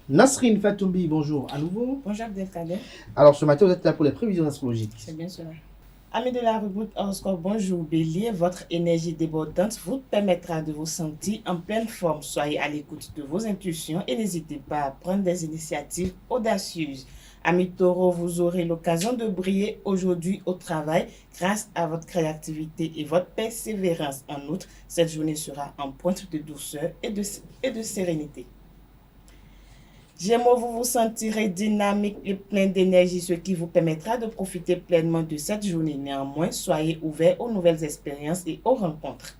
Speaker 1: Nasrine Fatoumbi, bonjour à nouveau.
Speaker 13: Bonjour Abdelkader.
Speaker 1: Alors ce matin, vous êtes là pour les prévisions astrologiques.
Speaker 13: C'est bien cela. Amis de la rubrique horoscope, bonjour Bélier. Votre énergie débordante vous permettra de vous sentir en pleine forme. Soyez à l'écoute de vos intuitions et n'hésitez pas à prendre des initiatives audacieuses. Amis Taureau, vous aurez l'occasion de briller aujourd'hui au travail grâce à votre créativité et votre persévérance. En outre, cette journée sera en pointe de douceur et de sérénité. Gémeaux, vous vous sentirez dynamique et plein d'énergie, ce qui vous permettra de profiter pleinement de cette journée. Néanmoins, soyez ouverts aux nouvelles expériences et aux rencontres.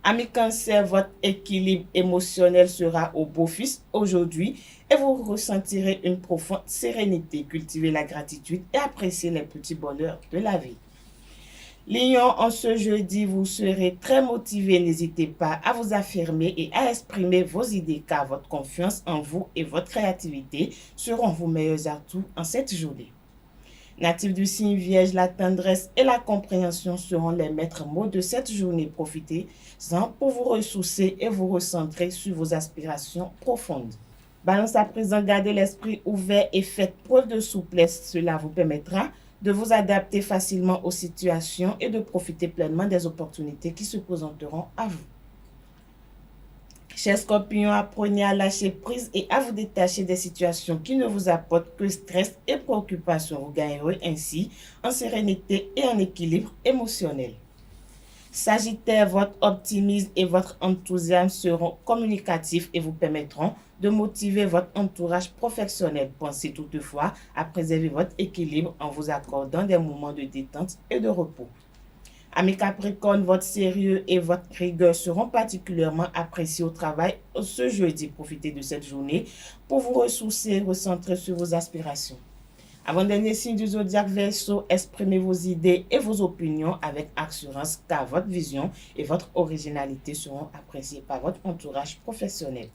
Speaker 13: Amis Cancer, votre équilibre émotionnel sera au beau fixe aujourd'hui et vous ressentirez une profonde sérénité. Cultivez la gratitude et appréciez les petits bonheurs de la vie. Lion, en ce jeudi, vous serez très motivé. N'hésitez pas à vous affirmer et à exprimer vos idées car votre confiance en vous et votre créativité seront vos meilleurs atouts en cette journée. Natif du signe Vierge, la tendresse et la compréhension seront les maîtres mots de cette journée. Profitez-en pour vous ressourcer et vous recentrer sur vos aspirations profondes. Balance, à présent, gardez l'esprit ouvert et faites preuve de souplesse. Cela vous permettra de vous adapter facilement aux situations et de profiter pleinement des opportunités qui se présenteront à vous. Chers Scorpions, apprenez à lâcher prise et à vous détacher des situations qui ne vous apportent que stress et préoccupation. Vous gagnerez ainsi en sérénité et en équilibre émotionnel. Sagittaire, votre optimisme et votre enthousiasme seront communicatifs et vous permettront de motiver votre entourage professionnel. Pensez toutefois à préserver votre équilibre en vous accordant des moments de détente et de repos. Amis Capricorne, votre sérieux et votre rigueur seront particulièrement appréciés au travail ce jeudi. Profitez de cette journée pour vous ressourcer et recentrer sur vos aspirations. Avant-dernier signe du zodiaque Verseau, exprimez vos idées et vos opinions avec assurance car votre vision et votre originalité seront appréciées par votre entourage professionnel.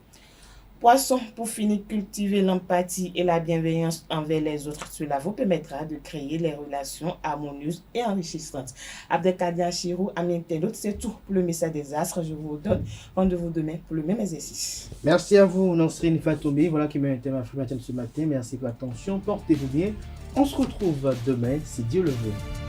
Speaker 13: Poisson, pour finir, cultivez l'empathie et la bienveillance envers les autres. Cela vous permettra de créer les relations harmonieuses et enrichissantes. Abdelkader Chirou, amis internautes, c'est tout pour le message des astres. Je vous donne rendez-vous demain pour le même exercice.
Speaker 1: Merci à vous, Nasrine Fatoumbi. Voilà qui m'a été ma ce matin. Merci pour l'attention. Portez-vous bien. On se retrouve demain, si Dieu le veut.